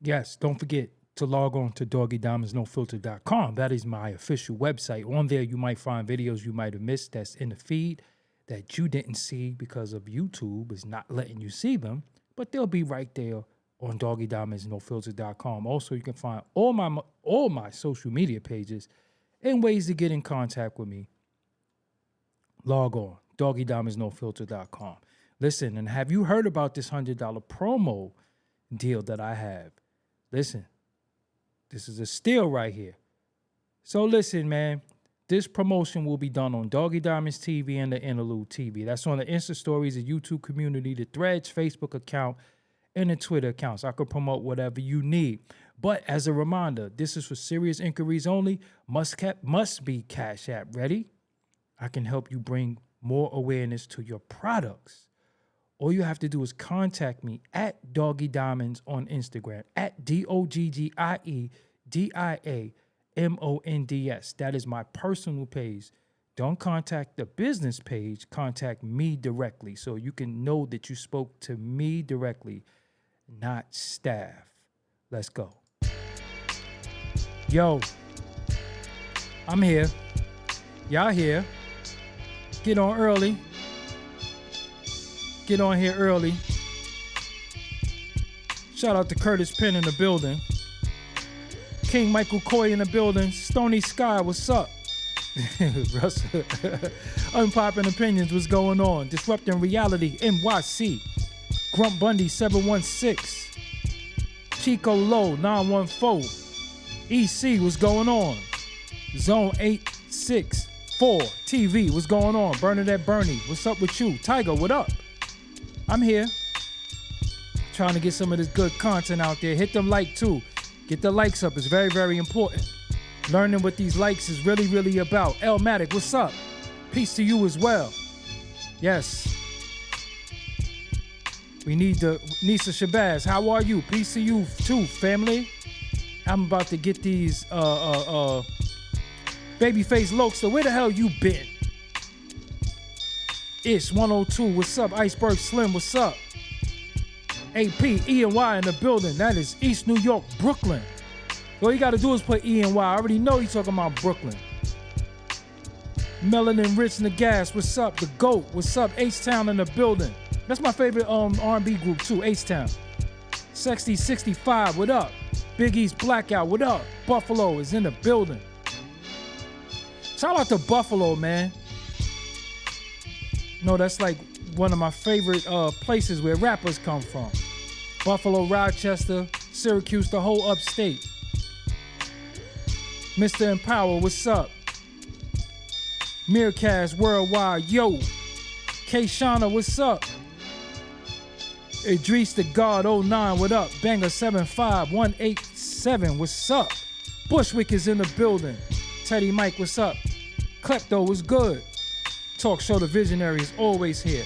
Yes, don't forget to log on to doggiediamondsnofilter.com. That is my official website. On there, you might find videos you might have missed that's in the feed that you didn't see because of YouTube is not letting you see them, but they'll be right there on doggiediamondsnofilter.com. Also, you can find all my social media pages and ways to get in contact with me. Log on, doggiediamondsnofilter.com. Listen, and have you heard about this $100 promo deal that I have? Listen, this is a steal right here. So listen, man, this promotion will be done on Doggie Diamonds TV and the Interlude TV. That's on the Insta Stories, the YouTube community, the Threads Facebook account, and the Twitter accounts. I could promote whatever you need. But as a reminder, this is for serious inquiries only. Must be Cash App ready. I can help you bring more awareness to your products. All you have to do is contact me at Doggie Diamonds on Instagram, at DOGGIEDIAMONDS. That is my personal page. Don't contact the business page. Contact me directly so you can know that you spoke to me directly, not staff. Let's go. Yo, I'm here. Y'all here. Get on early. Get on here early. Shout out to Curtis Penn in the building. King Michael Coy in the building. Stony Sky, what's up? Russell. Unpopular Opinions, what's going on? Disrupting Reality, NYC. Grump Bundy, 716. Chico Low, 914. EC, what's going on? Zone 864. TV, what's going on? Bernadette Bernie, what's up with you? Tiger, what up? I'm here. Trying to get some of this good content out there. Hit them like too. Get the likes up. It's very, very important. Learning what these likes is really, really about. Elmatic, what's up? Peace to you as well. Yes. We need the Nisa Shabazz. How are you? Peace to you too, family. I'm about to get these Babyface Lokester. Where the hell you been? Ish 102, what's up? Iceberg Slim, what's up? AP, E&Y in the building. That is East New York, Brooklyn. All you gotta do is put E&Y. I already know you're talking about Brooklyn. Melanin Rich in the Gas, what's up? The GOAT, what's up? H-Town in the building. That's my favorite R&B group too, H-Town. Sexy 65, what up? Big East Blackout, what up? Buffalo is in the building. Shout out to Buffalo, man. No, that's like one of my favorite places where rappers come from. Buffalo, Rochester, Syracuse, the whole upstate. Mr. Empower, what's up? Miracast Worldwide, yo. K-Shana, what's up? Idris the God 09, what up? Banger 75187, what's up? Bushwick is in the building. Teddy Mike, what's up? Klepto, what's good? Talk Show the Visionary is always here.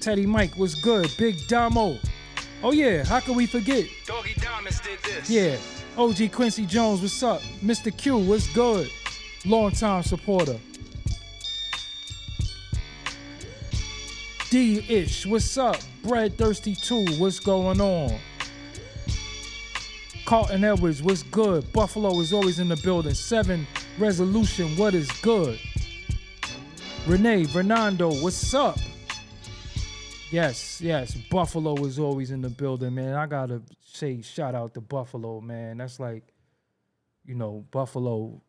Teddy Mike, what's good? Big Damo. Oh yeah, how can we forget? Doggie Diamonds did this. Yeah. OG Quincy Jones, what's up? Mr. Q, what's good? Long-time supporter. D-Ish, what's up? Bread Thirsty 2, what's going on? Carlton Edwards, what's good? Buffalo is always in the building. 7 Resolution, what is good? Renee, Fernando, what's up? Yes, Buffalo is always in the building, man. I gotta say shout out to Buffalo, man. That's like, you know, Buffalo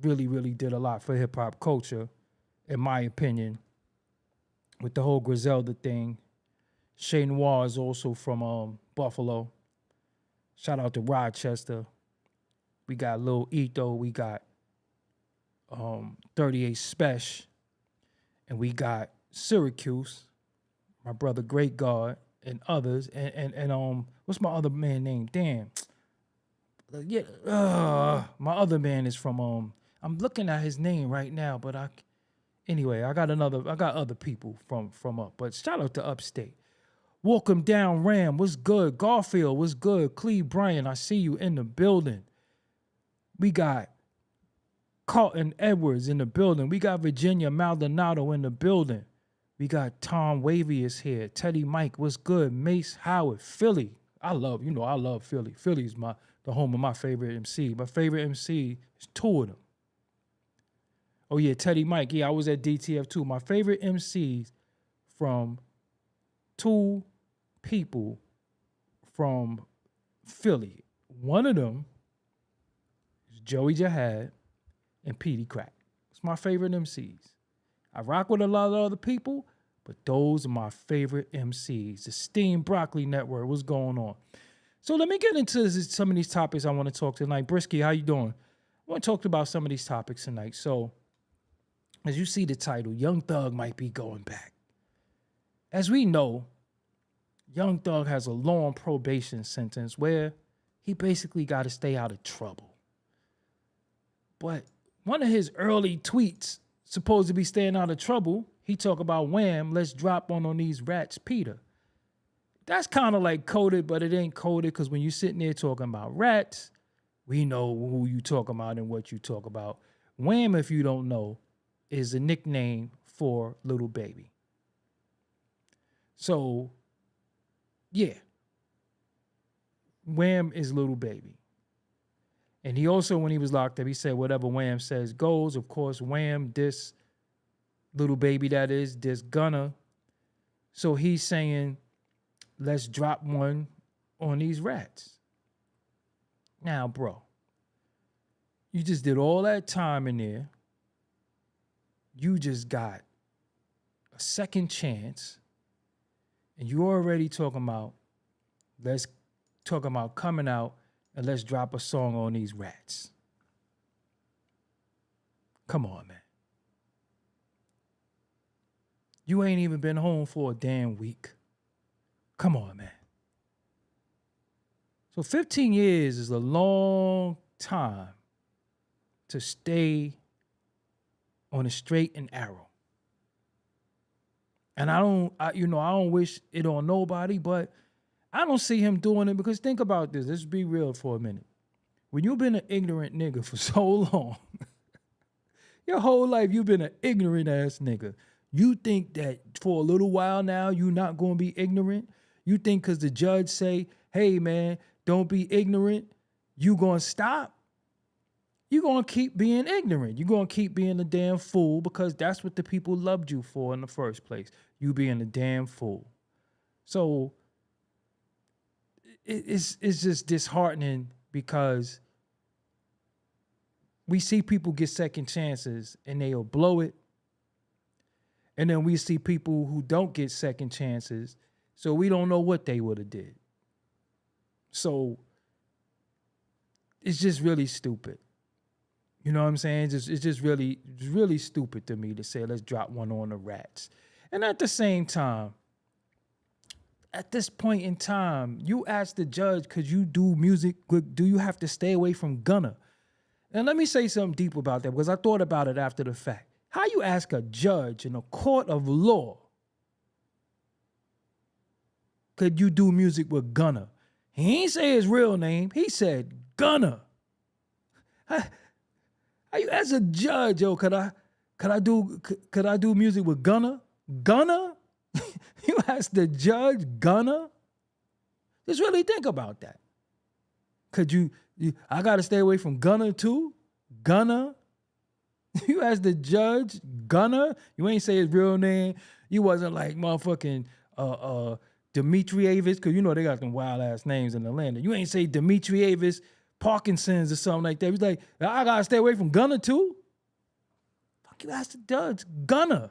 really, really did a lot for hip-hop culture, in my opinion, with the whole Griselda thing. Shay Noir is also from Buffalo. Shout out to Rochester. We got Lil Ito. We got 38 Special. And we got Syracuse, my brother Great God, and others. And what's my other man name? Damn. My other man is from I'm looking at his name right now, but I got other people from up. But shout out to Upstate. Welcome down, Ram. What's good? Garfield, what's good? Cleve Bryan, I see you in the building. We got Carlton Edwards in the building. We got Virginia Maldonado in the building. We got Tom Wavy is here. Teddy Mike, what's good? Mace Howard, Philly. I love Philly. Philly's the home of my favorite MC. My favorite MC is two of them. Oh yeah, Teddy Mike. Yeah, I was at DTF too. My favorite MCs from two people from Philly. One of them is Joey Jihad and Petey Crack. It's my favorite MCs. I rock with a lot of other people, but those are my favorite MCs. The Steam Broccoli Network, what's going on? So let me get into some of these topics I want to talk tonight. Brisky, how you doing? I want to talk about some of these topics tonight. So as you see the title, Young Thug might be going back. As we know, Young Thug has a long probation sentence where he basically got to stay out of trouble. But one of his early tweets, supposed to be staying out of trouble, he talk about Wham, let's drop one on these rats, Peter. That's kind of like coded, but it ain't coded because when you're sitting there talking about rats, we know who you talk about and what you talk about. Wham, if you don't know, is a nickname for Little Baby. So, yeah. Wham is Little Baby. And he also, when he was locked up, he said whatever Wham says goes. Of course, Wham, this Little Baby that is, this Gunna. So he's saying, let's drop one on these rats. Now, bro, you just did all that time in there. You just got a second chance. And you already talking about, coming out and let's drop a song on these rats. Come on, man. You ain't even been home for a damn week. Come on, man. So 15 years is a long time to stay on a straight and narrow. And I don't wish it on nobody, but I don't see him doing it because think about this. Let's be real for a minute. When you've been an ignorant nigga for so long, your whole life you've been an ignorant ass nigga. You think that for a little while now you're not going to be ignorant? You think because the judge say, hey man, don't be ignorant, you going to stop? You're going to keep being ignorant. You're going to keep being a damn fool because that's what the people loved you for in the first place. You being a damn fool. So it's just disheartening because we see people get second chances and they'll blow it. And then we see people who don't get second chances, so we don't know what they would have did. So it's just really stupid. You know what I'm saying? It's just really stupid to me to say, let's drop one on the rats. And at the same time, at this point in time, you ask the judge, could you do music? Do you have to stay away from Gunna? And let me say something deep about that because I thought about it after the fact. How you ask a judge in a court of law, could you do music with Gunna? He ain't say his real name. He said Gunna. How you as a judge, yo, could I do music with Gunna? Gunna? You ask the judge Gunna? Just really think about that. Could you I gotta stay away from Gunna too? Gunna? You ask the judge Gunna? You ain't say his real name. You wasn't like motherfucking Demetriavis, because you know they got them wild ass names in Atlanta. You ain't say Demetriavis Parkinson's or something like that. He's like, I gotta stay away from Gunna too? Fuck you, ask the judge Gunna.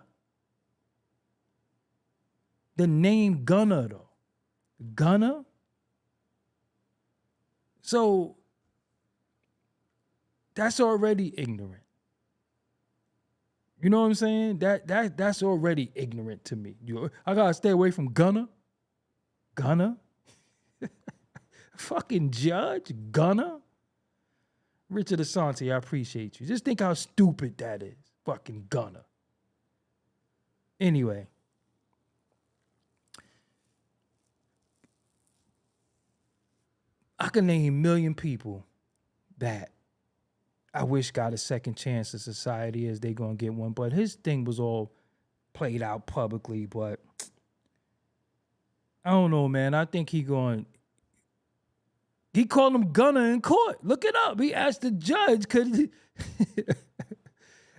The name Gunna though. Gunna? So that's already ignorant. You know what I'm saying? That's already ignorant to me. I gotta stay away from Gunna? Gunna? Fucking judge? Gunna? Richard Asante, I appreciate you. Just think how stupid that is. Fucking Gunna. Anyway. I can name a million people that I wish got a second chance in society as they gonna get one. But his thing was all played out publicly, but I don't know, man. I think he called him Gunner in court. Look it up. He asked the judge,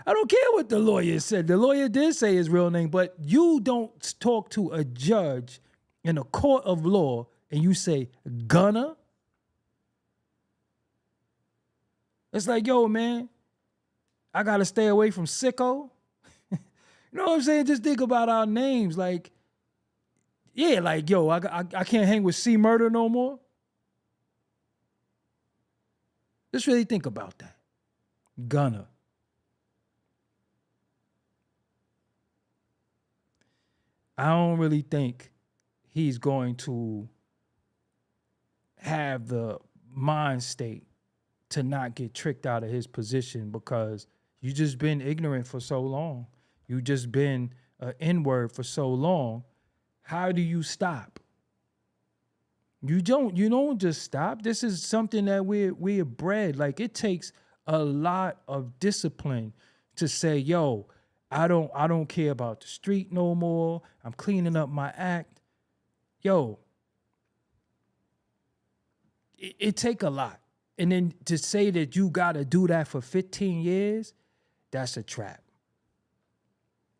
I don't care what the lawyer said. The lawyer did say his real name, but you don't talk to a judge in a court of law and you say Gunner. It's like, yo, man, I got to stay away from sicko. You know what I'm saying? Just think about our names. Like, yeah, like, yo, I can't hang with C Murder no more. Just really think about that. Gunner. I don't really think he's going to have the mind state to not get tricked out of his position because you just been ignorant for so long. You just been an N-word for so long. How do you stop? You don't just stop. This is something that we're bred. Like, it takes a lot of discipline to say, yo, I don't care about the street no more. I'm cleaning up my act. Yo, it take a lot. And then to say that you got to do that for 15 years, that's a trap.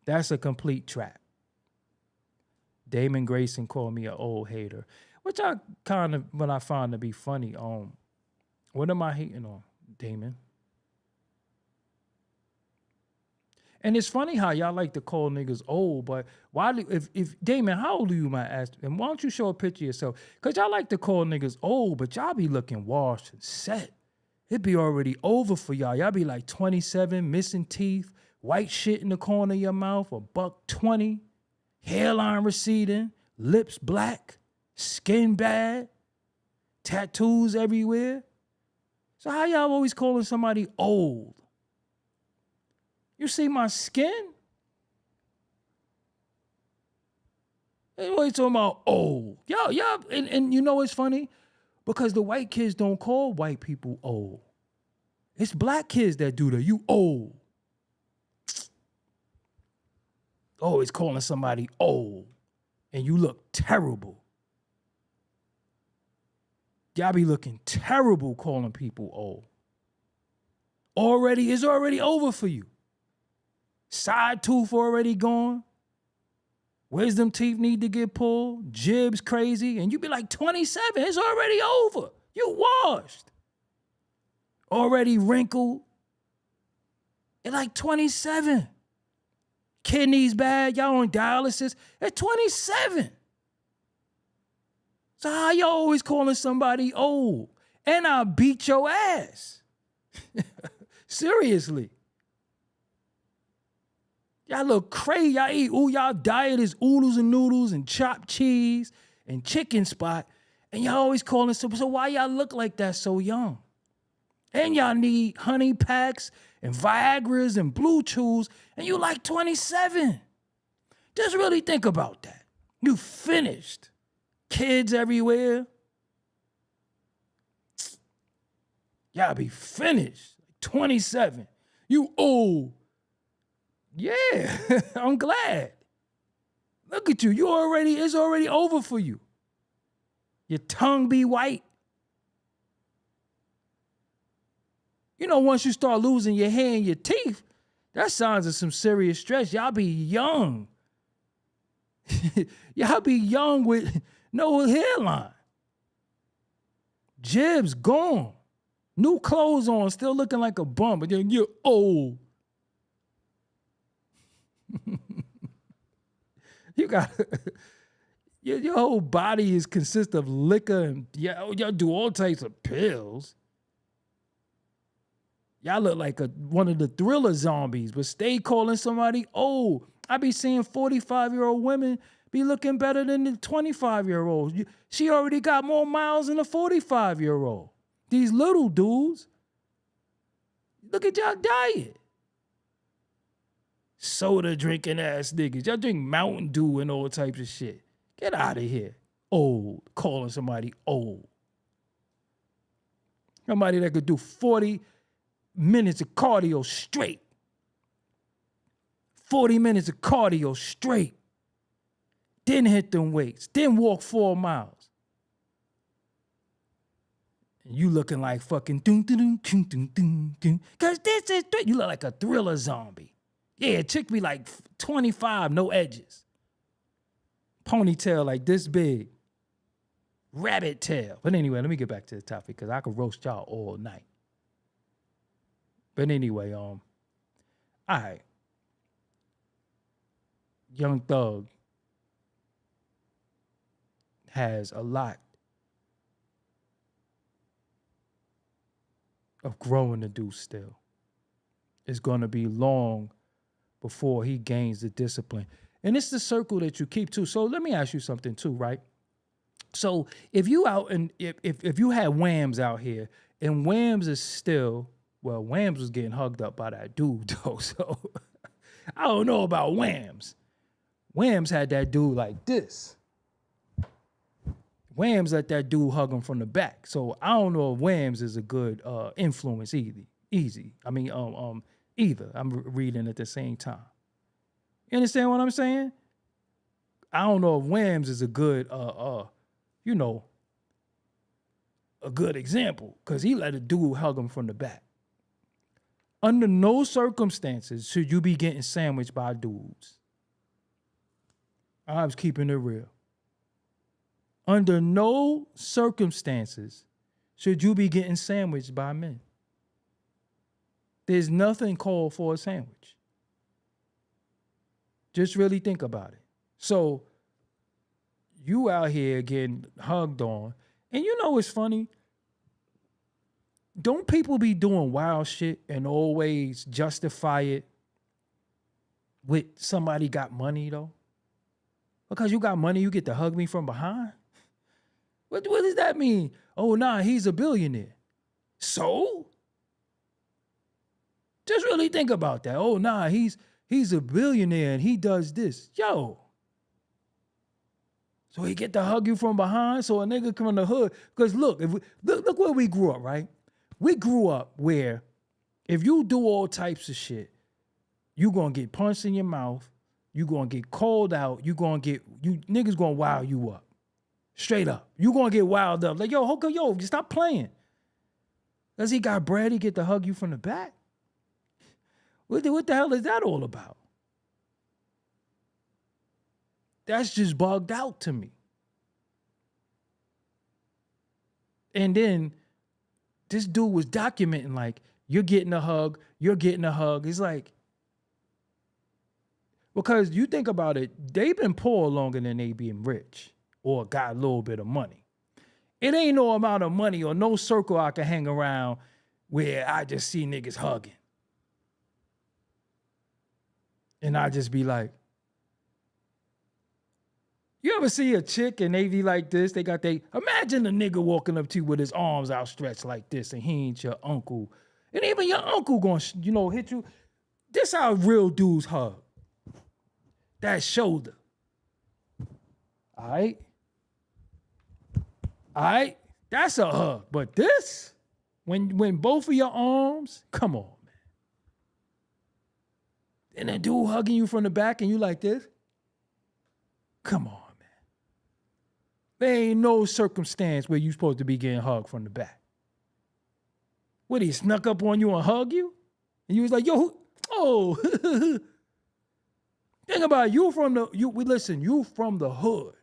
That's a complete trap. Damon Grayson called me an old hater, which I find to be funny. What am I hating on, Damon? And it's funny how y'all like to call niggas old, but if Damon, how old are you, might ask? And why don't you show a picture of yourself? Because y'all like to call niggas old, but y'all be looking washed and set. It be already over for y'all. Y'all be like 27, missing teeth, white shit in the corner of your mouth, $120, hairline receding, lips black, skin bad, tattoos everywhere. So how y'all always calling somebody old? You see my skin? What you talking about old? Y'all, and you know what's funny? Because the white kids don't call white people old. It's black kids that do that. You old. Always calling somebody old. And you look terrible. Y'all be looking terrible calling people old. It's already over for you. Side tooth already gone. Wisdom teeth need to get pulled. Jibs crazy. And you be like 27. It's already over. You washed. Already wrinkled. At like 27. Kidneys bad. Y'all on dialysis. At 27. So how y'all always calling somebody old? And I'll beat your ass. Seriously. Y'all look crazy. Y'all diet is oodles and noodles and chopped cheese and chicken spot. And y'all always calling so why y'all look like that so young? And y'all need honey packs and Viagras and Blue Chews, and you like 27. Just really think about that. You finished. Kids everywhere. Y'all be finished. 27. You old. Yeah, I'm glad. Look at you. It's already over for you. Your tongue be white. You know, once you start losing your hair and your teeth, that's signs of some serious stress. Y'all be young. Y'all be young with no hairline. Jibs gone. New clothes on, still looking like a bum, but then you're old. You got your whole body consists of liquor and y'all do all types of pills. Y'all look like one of the Thriller zombies, but stay calling somebody old. I be seeing 45-year-old women be looking better than the 25-year-olds. She already got more miles than a 45-year-old. These little dudes. Look at y'all diet. Soda drinking ass niggas. Y'all drink Mountain Dew and all types of shit. Get out of here. Old. Calling somebody old. Somebody that could do 40 minutes of cardio straight. 40 minutes of cardio straight. Then hit them weights. Then walk 4 miles. And you looking like fucking dun dun dun dun dun dun dun. Cause this is you look like a Thriller zombie. Yeah, chick be like 25, no edges. Ponytail like this big. Rabbit tail. But anyway, let me get back to the topic because I could roast y'all all night. But anyway, all right. Young Thug has a lot of growing to do still. It's going to be long before he gains the discipline. And it's the circle that you keep too. So let me ask you something too, right? So if you out and if you had Whams out here and Whams is still, well, Whams was getting hugged up by that dude though. So I don't know about Whams. Whams had that dude like this. Whams let that dude hug him from the back. So I don't know if Whams is a good influence either. I'm reading at the same time. You understand what I'm saying? I don't know if Whams is a good a good example because he let a dude hug him from the back. Under no circumstances should you be getting sandwiched by dudes. I was keeping it real. Under no circumstances should you be getting sandwiched by men. There's nothing called for a sandwich. Just really think about it. So you out here getting hugged on. And you know what's funny? Don't people be doing wild shit and always justify it with somebody got money though? Because you got money, you get to hug me from behind? What does that mean? Oh, nah, he's a billionaire. So? Just really think about that. Oh, nah, he's a billionaire and he does this. Yo. So he get to hug you from behind so a nigga come in the hood. Because look, look where we grew up, right? We grew up where if you do all types of shit, you going to get punched in your mouth, you going to get called out, you niggas going to wow you up. Straight up. You going to get wild up. Like, yo, stop playing. Because he got bread, he get to hug you from the back. What the hell is that all about? That's just bugged out to me. And then this dude was documenting like, you're getting a hug. It's like, because you think about it, they've been poor longer than they been rich or got a little bit of money. It ain't no amount of money or no circle I can hang around where I just see niggas hugging. And I just be like, you ever see a chick and they be like this? Imagine a nigga walking up to you with his arms outstretched like this and he ain't your uncle. And even your uncle gonna, hit you. This how real dudes hug. That shoulder. All right? That's a hug. But this, when both of your arms, come on, man. And that dude hugging you from the back and you like this? Come on. There ain't no circumstance where you supposed to be getting hugged from the back. What, he snuck up on you and hug you? And you was like, yo, oh. Think about it, you from the hood.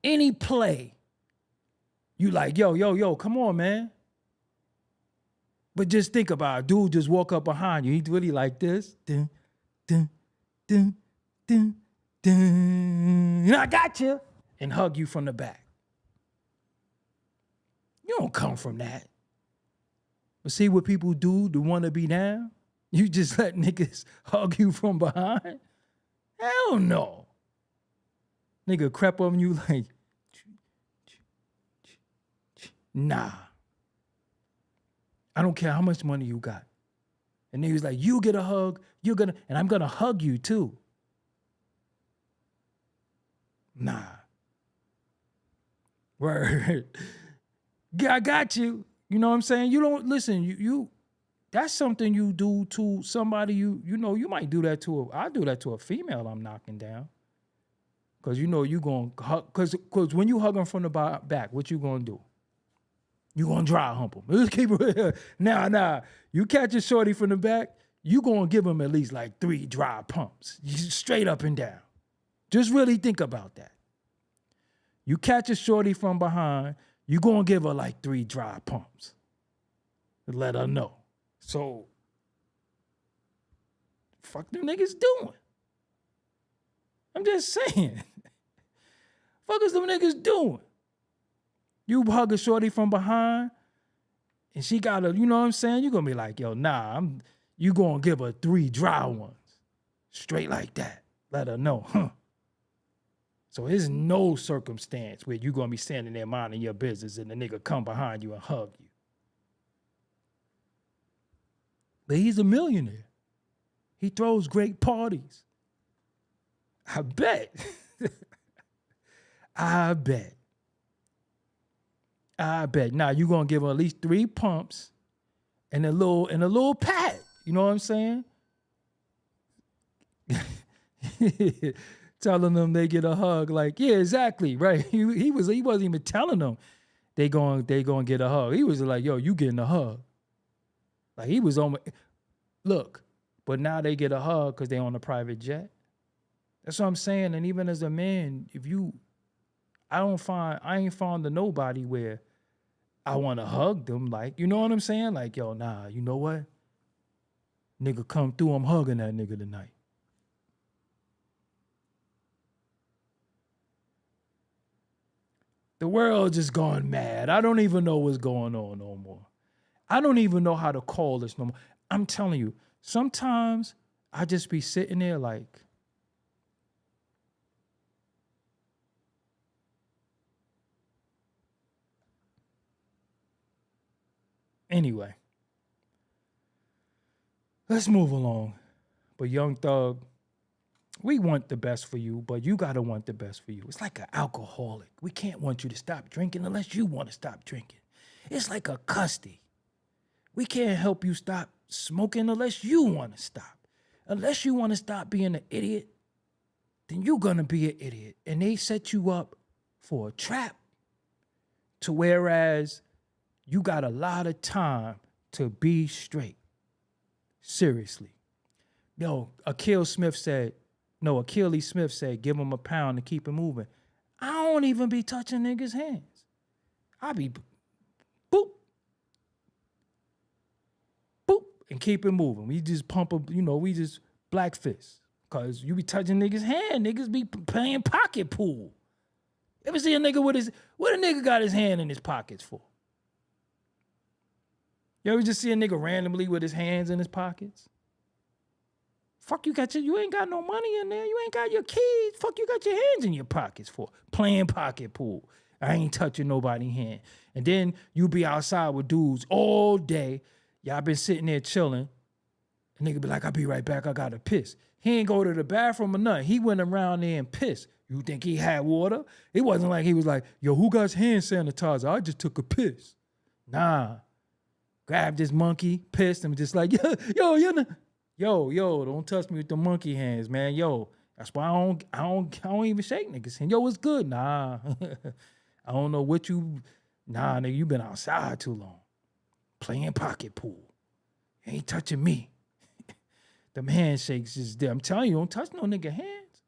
Any play, you like, yo, come on, man. But just think about it, dude just walk up behind you. He really like this. Dun, dun, dun, dun. I got you, and hug you from the back. You don't come from that. But see what people do to want to be down? You just let niggas hug you from behind? Hell no. Nigga crept on you like, nah. I don't care how much money you got. And niggas like, you get a hug, and I'm gonna hug you too. Nah. Word. I got you. You know what I'm saying? You don't listen. that's something you do to somebody you know, you might do that to I do that to a female I'm knocking down. Cause you know you gonna hug, cause when you hug them from the back, what you gonna do? You gonna dry hump them. Let's keep it. Nah. You catch a shorty from the back, you gonna give them at least like 3 dry pumps, straight up and down. Just really think about that. You catch a shorty from behind, you gonna give her like 3 dry pumps. Let her know. So, fuck them niggas doing? I'm just saying. Fuck is them niggas doing? You hug a shorty from behind, and she got a, you know what I'm saying? You gonna be like, yo, nah, you gonna give her 3 dry ones. Straight like that. Let her know, huh? So there's no circumstance where you gonna be standing there minding your business and the nigga come behind you and hug you. But he's a millionaire. He throws great parties. I bet. I bet. Now you gonna give her at least 3 pumps and a little pat. You know what I'm saying? Telling them they get a hug, like, yeah, exactly, right. He wasn't even telling them they gonna get a hug. He was like, yo, you getting a hug. Like he was on. Look, but now they get a hug because they on a private jet. That's what I'm saying. And even as a man, I ain't fond of nobody where I want to hug them. Like, you know what I'm saying? Like, yo, nah, you know what? Nigga come through, I'm hugging that nigga tonight. The world just gone mad. I don't even know what's going on no more. I don't even know how to call this no more. I'm telling you, sometimes I just be sitting there like, anyway, let's move along. But Young Thug, we want the best for you, but you got to want the best for you. It's like an alcoholic. We can't want you to stop drinking unless you want to stop drinking. It's like a custody. We can't help you stop smoking unless you want to stop. Unless you want to stop being an idiot, then you're going to be an idiot. And they set you up for a trap to whereas you got a lot of time to be straight. Seriously. Yo, Achilles Smith said, give him a pound to keep it moving. I don't even be touching niggas' hands. I be boop, boop, and keep it moving. We just pump up, we just black fist. Cause you be touching niggas' hand, niggas be playing pocket pool. Ever see a nigga what a nigga got his hand in his pockets for? You ever just see a nigga randomly with his hands in his pockets? Fuck, you ain't got no money in there. You ain't got your keys. Fuck, you got your hands in your pockets for? Playing pocket pool. I ain't touching nobody's hand. And then you be outside with dudes all day. Y'all been sitting there chilling. A nigga be like, I'll be right back. I gotta piss. He ain't go to the bathroom or nothing. He went around there and pissed. You think he had water? It wasn't like he was like, yo, who got hand sanitizer? I just took a piss. Nah. Grabbed this monkey, pissed him, just like, yo, don't touch me with the monkey hands, man. Yo, that's why I don't even shake niggas. And yo, it's good. Nah. I don't know what nah, nigga, you been outside too long. Playing pocket pool. You ain't touching me. Them handshakes is there. I'm telling you, don't touch no nigga hands.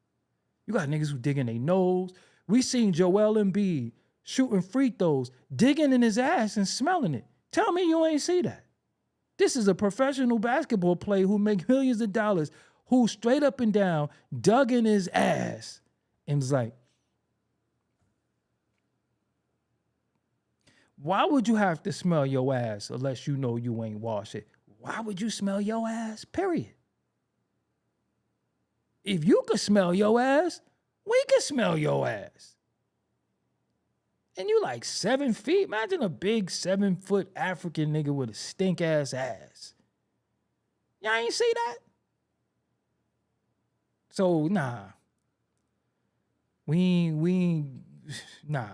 You got niggas who dig in their nose. We seen Joel Embiid shooting free throws, digging in his ass and smelling it. Tell me you ain't see that. This is a professional basketball player who make millions of dollars, who straight up and down dug in his ass and was like, why would you have to smell your ass unless you know you ain't wash it? Why would you smell your ass? Period. If you could smell your ass, we can smell your ass. And you like 7 feet. Imagine a big 7-foot African nigga with a stink ass ass. Y'all ain't see that? So nah. We ain't, nah.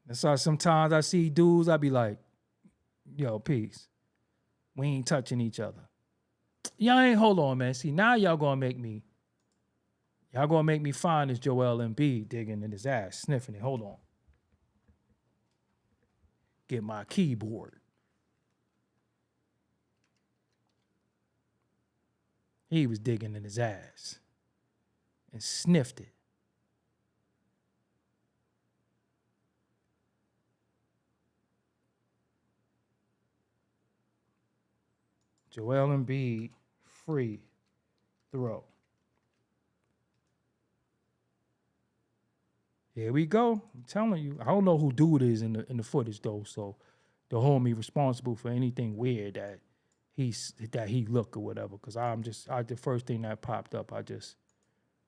That's why sometimes I see dudes, I be like, Yo, peace. We ain't touching each other. Y'all ain't, hold on, man. See, now y'all gonna make me find this Joel Embiid digging in his ass, sniffing it. Hold on. Get my keyboard. He was digging in his ass and sniffed it. Joel Embiid, free throw. Here we go. I'm telling you. I don't know who dude is in the footage though, so they'll hold me responsible for anything weird that he look or whatever. Cause the first thing that popped up, I just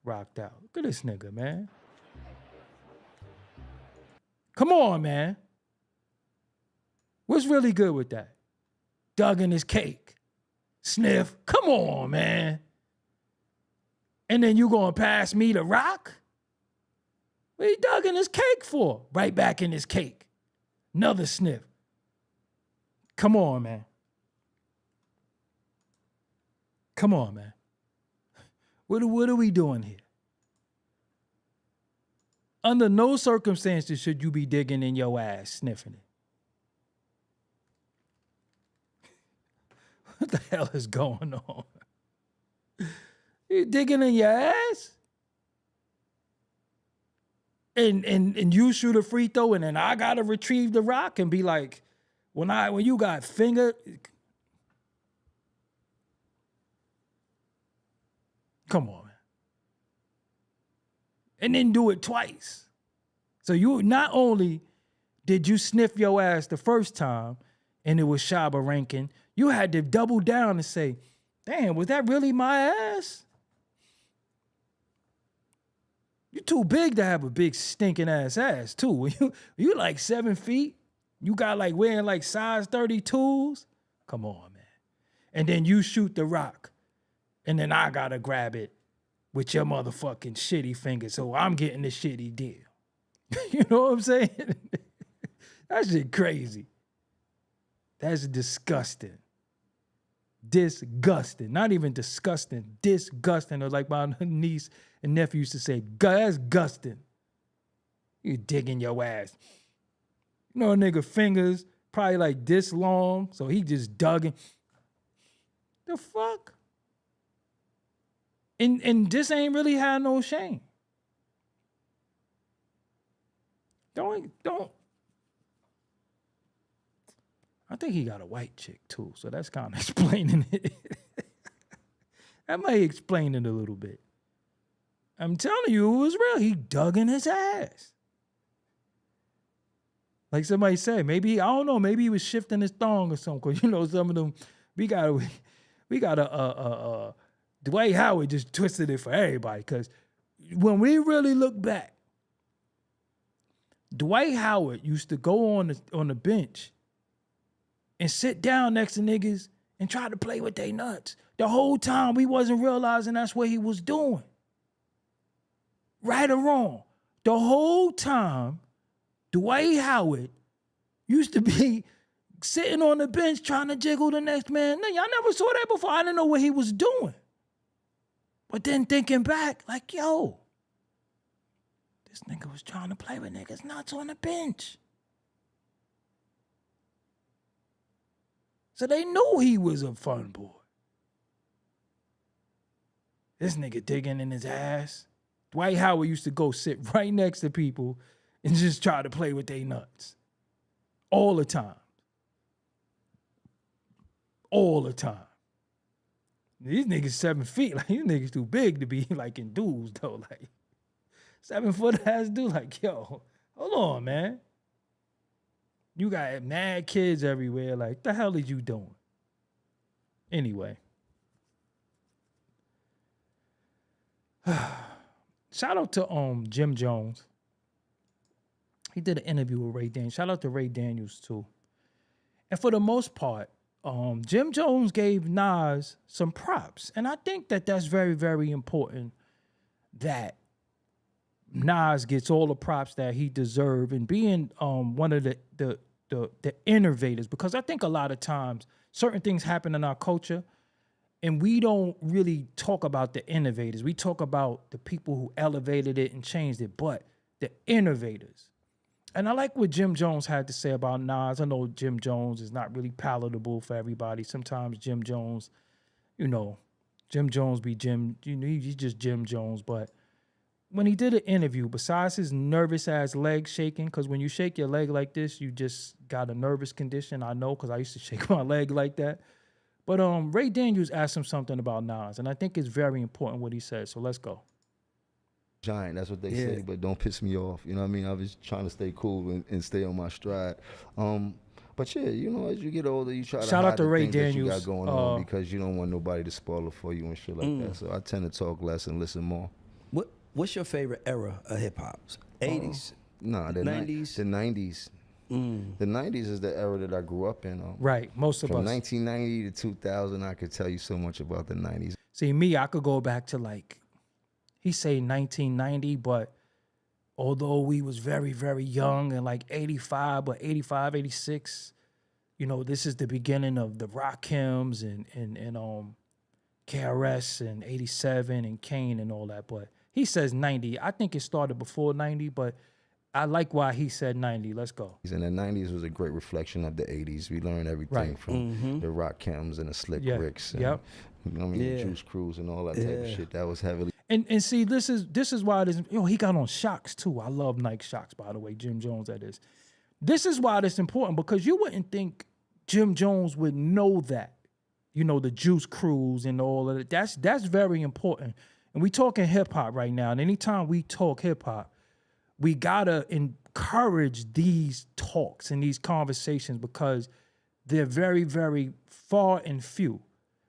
rocked out. Look at this nigga, man. Come on, man. What's really good with that? Dug in his cake. Sniff. Come on, man. And then you gonna pass me the rock? What he dug in his cake for? Right back in his cake. Another sniff. Come on, man. Come on, man. What are we doing here? Under no circumstances should you be digging in your ass, sniffing it. What the hell is going on? You digging in your ass? And you shoot a free throw, and then I gotta retrieve the rock and be like, when you got fingered. Come on, man. And then do it twice. So you not only did you sniff your ass the first time and it was Shabba Rankin, you had to double down and say, damn, was that really my ass? You too big to have a big stinking ass too. You like 7 feet. You got like wearing like size 32s. Come on, man. And then you shoot the rock. And then I gotta grab it with your motherfucking shitty finger. So I'm getting the shitty deal. You know what I'm saying? That shit crazy. That's disgusting. Disgusting. Not even disgusting. Disgusting. Or like my niece and nephew used to say, that's gusting. You digging your ass. You know, a nigga fingers probably like this long, so he just dug in. The fuck? And this ain't really had no shame. Don't. I think he got a white chick too, so that's kind of explaining it. That might explain it a little bit. I'm telling you, it was real. He dug in his ass. Like somebody said, maybe, I don't know, maybe he was shifting his thong or something. Cause you know, some of them, we got a Dwight Howard just twisted it for everybody. Cause when we really look back, Dwight Howard used to go on the bench and sit down next to niggas and try to play with they nuts. The whole time we wasn't realizing that's what he was doing. Right or wrong. The whole time, Dwight Howard used to be sitting on the bench trying to jiggle the next man. No, y'all never saw that before. I didn't know what he was doing. But then thinking back, like, yo, this nigga was trying to play with niggas nuts on the bench. So they knew he was a fun boy. This nigga digging in his ass. Dwight Howard used to go sit right next to people and just try to play with they nuts. All the time. All the time. These niggas 7 feet. Like, these niggas too big to be like in dudes though. Like 7 foot ass dude. Like, yo, hold on, man. You got mad kids everywhere. Like, what the hell are you doing? Anyway. Shout out to Jim Jones. He did an interview with Ray Daniels. Shout out to Ray Daniels too. And for the most part, Jim Jones gave Nas some props. And I think that that's very, very important that Nas gets all the props that he deserves. And being one of the the innovators, because I think a lot of times certain things happen in our culture and we don't really talk about the innovators. We talk about the people who elevated it and changed it, but the innovators. And I like what Jim Jones had to say about Nas. I know Jim Jones is not really palatable for everybody. Sometimes Jim Jones, Jim Jones be Jim, he's just Jim Jones. But when he did an interview, besides his nervous ass leg shaking, because when you shake your leg like this, you just got a nervous condition. I know, because I used to shake my leg like that. But Ray Daniels asked him something about Nas, and I think it's very important what he said. So let's go. Giant, that's what they say, but don't piss me off. You know what I mean? I was trying to stay cool and stay on my stride. But yeah, as you get older, you try to Shout hide out to the Ray things that you Daniels, got going on because you don't want nobody to spoil it for you and shit like that. So I tend to talk less and listen more. What's your favorite era of hip hop? 80s? Nah, the 90s? The 90s. The 90s is the era that I grew up in. Right, most of From us. 1990 to 2000, I could tell you so much about the 90s. See, me, I could go back to he say 1990, but although we was very, very young and 85, but 85, 86, this is the beginning of the Rakims and KRS and 87 and Kane and all that. But he says 90. I think it started before 90, but I like why he said 90. Let's go. And the 90s was a great reflection of the 80s. We learned everything from the Rakims and the Slick Ricks. And, the Juice Crews and all that type of shit. That was heavily. And see, this is why this. He got on Shocks too. I love Nike Shocks, by the way. Jim Jones, that is. This is why this important, because you wouldn't think Jim Jones would know that. The Juice Crews and all of it. That's very important. And we talking hip hop right now. And anytime we talk hip hop, we gotta encourage these talks and these conversations because they're very, very far and few.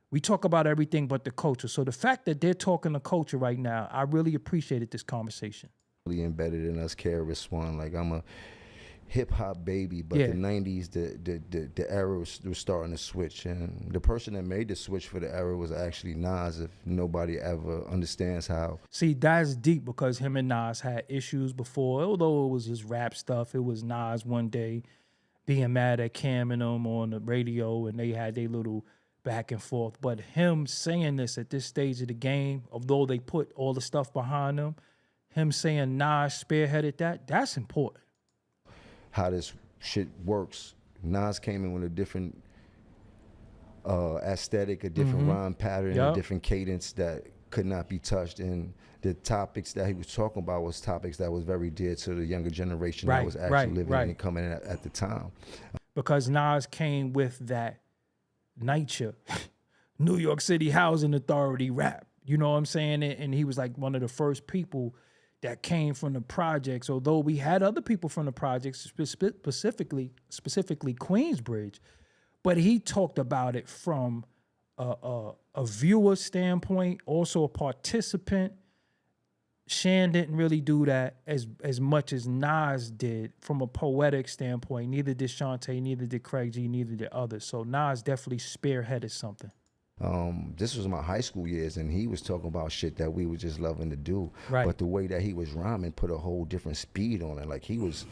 We talk about everything but the culture. So the fact that they're talking the culture right now, I really appreciated this conversation. Really embedded in us, KRS-One. I'm a hip hop baby, but the 90s, the era was starting to switch. And the person that made the switch for the era was actually Nas, if nobody ever understands how. See, that's deep because him and Nas had issues before. Although it was his rap stuff, it was Nas one day being mad at Cam and them on the radio, and they had their little back and forth. But him saying this at this stage of the game, although they put all the stuff behind him saying Nas spearheaded that's important. How this shit works. Nas came in with a different aesthetic, a different rhyme pattern, a different cadence that could not be touched. And the topics that he was talking about was topics that was very dear to the younger generation that was actually living and coming in at the time. Because Nas came with that NYCHA, New York City Housing Authority rap. You know what I'm saying? And he was one of the first people that came from the projects, although we had other people from the projects, specifically Queensbridge, but he talked about it from a viewer standpoint, also a participant. Shan didn't really do that as much as Nas did from a poetic standpoint. Neither did Shantae, neither did Craig G, neither did others. So Nas definitely spearheaded something. This was my high school years, and he was talking about shit that we were just loving to do. Right. But the way that he was rhyming put a whole different speed on it. He was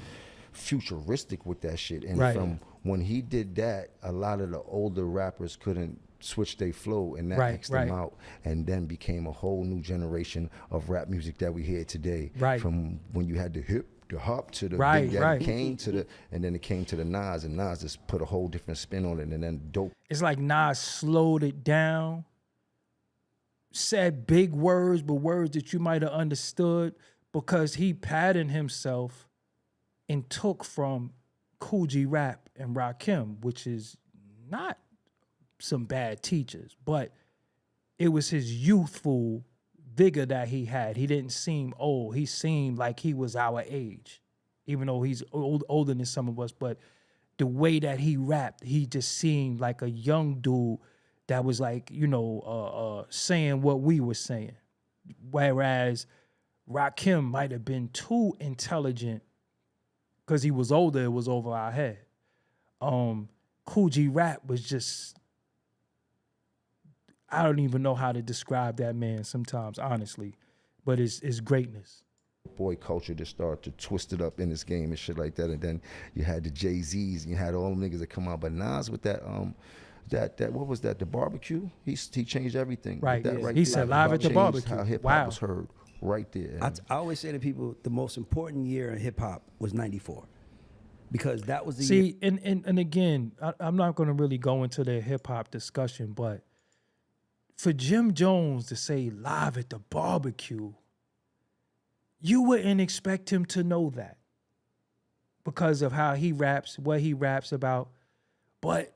futuristic with that shit. And from when he did that, a lot of the older rappers couldn't switch their flow, and that X'd them out, and then became a whole new generation of rap music that we hear today. Right. From when you had the hip, the hop to the Right, Big right. Daddy Kane to the, and then it came to the Nas, and Nas just put a whole different spin on it, and then dope. It's like Nas slowed it down, said big words, but words that you might have understood because he patterned himself and took from Kool G Rap and Rakim, which is not some bad teachers, but it was his youthful vigor that he had. He didn't seem old. He seemed like he was our age, even though he's older than some of us. But the way that he rapped, he just seemed like a young dude that was like, you know, saying what we were saying. Whereas Rakim might have been too intelligent because he was older, it was over our head. Kool G Rap was just, I don't even know how to describe that man sometimes, honestly, but it's greatness. boy culture just started to twist it up in this game and shit like that. And then you had the Jay-Z's and you had all them niggas that come out. But Nas with that that what was that? The barbecue. He changed everything. Right. That right He there, said live at the changed barbecue. how hip hop Wow. was heard right there. I always say to people, the most important year in hip hop was '94, because that was the year. See, and again, I'm not going to really go into the hip hop discussion, but for Jim Jones to say live at the barbecue, you wouldn't expect him to know that because of how he raps, what he raps about. But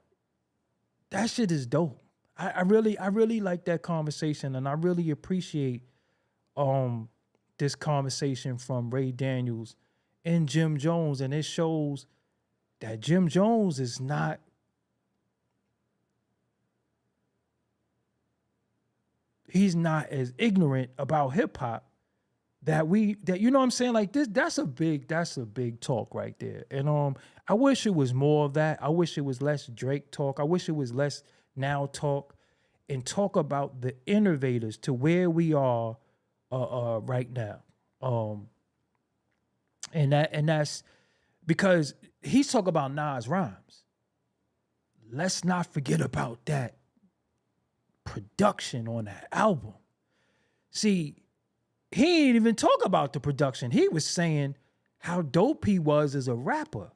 that shit is dope. I really like that conversation, and I really appreciate this conversation from Ray Daniels and Jim Jones, and it shows that Jim Jones is not he's not as ignorant about hip hop that you know what I'm saying? Like this, that's a big talk right there. And I wish it was more of that. I wish it was less Drake talk. I wish it was less now talk, and talk about the innovators to where we are right now. And that's because he's talking about Nas rhymes. Let's not forget about that production on that album. See, he ain't even talk about the production. He was saying how dope he was as a rapper.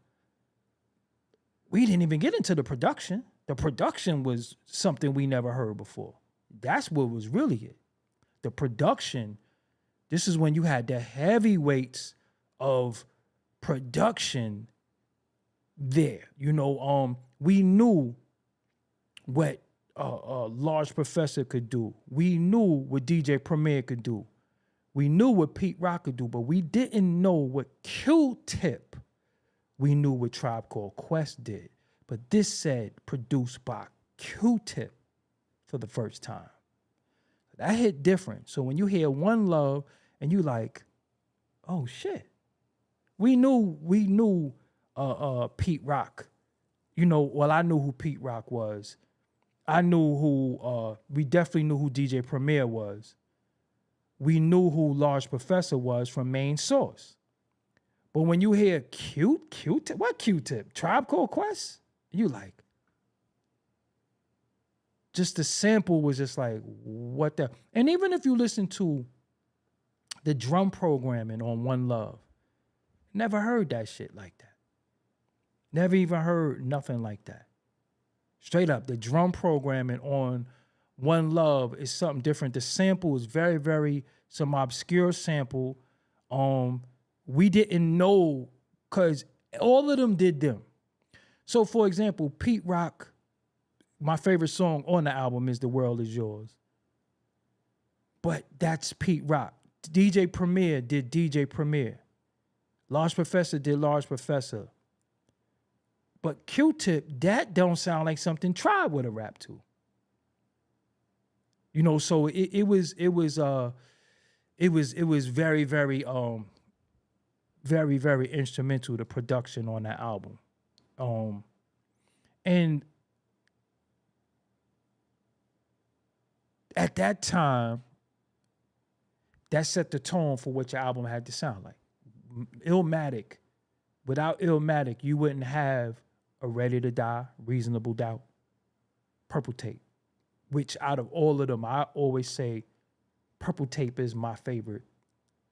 We didn't even get into the production. The production was something we never heard before. That's what was really it. The production, this is when you had the heavyweights of production there. You know, we knew what Large Professor could do. We knew what DJ Premier could do. We knew what Pete Rock could do, but we didn't know what Q-Tip. We knew what Tribe Called Quest did. But this said produced by Q-Tip for the first time. That hit different. So when you hear One Love and you like, oh shit. We knew Pete Rock. You know, well, I knew who Pete Rock was. I knew who, we definitely knew who DJ Premier was. We knew who Large Professor was from Main Source. But when you hear Q-Tip, what Q-Tip? Tribe Called Quest? You like, just the sample was just like, what the? And even if you listen to the drum programming on One Love, never heard that shit like that. Never even heard nothing like that. Straight up, the drum programming on One Love is something different. The sample is very, very, some obscure sample. We didn't know, because all of them did them. So, for example, Pete Rock, my favorite song on the album is The World Is Yours. But that's Pete Rock. DJ Premier did DJ Premier. Large Professor did Large Professor. But Q-Tip, that don't sound like something Tribe would have rapped to. You know, so it was very, very, very, very instrumental, the production on that album. And at that time, that set the tone for what your album had to sound like. Illmatic, without Illmatic, you wouldn't have a Ready to Die, Reasonable Doubt, Purple Tape, which out of all of them, I always say Purple Tape is my favorite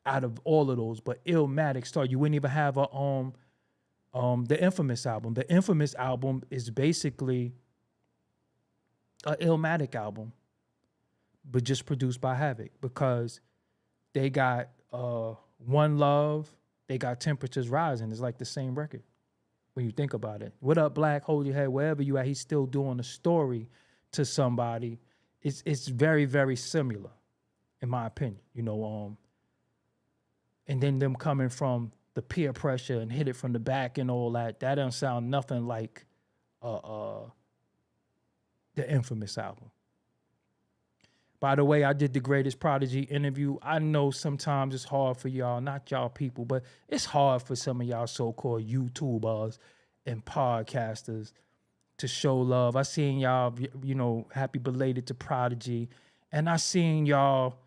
out of all of those. But Illmatic started, you wouldn't even have the Infamous album. The Infamous album is basically an Illmatic album, but just produced by Havoc, because they got One Love, they got Temperatures Rising. It's like the same record when you think about it. What Up Black, Hold Your Head, wherever you at, he's still doing a story to somebody. It's very, very similar, in my opinion. You know, and then them coming from the peer pressure and hit it from the back and all that, that don't sound nothing like the Infamous album. By the way, I did the Greatest Prodigy interview. I know sometimes it's hard for y'all, not y'all people, but it's hard for some of y'all so-called YouTubers and podcasters to show love. I seen y'all, you know, happy belated to Prodigy, and I seen y'all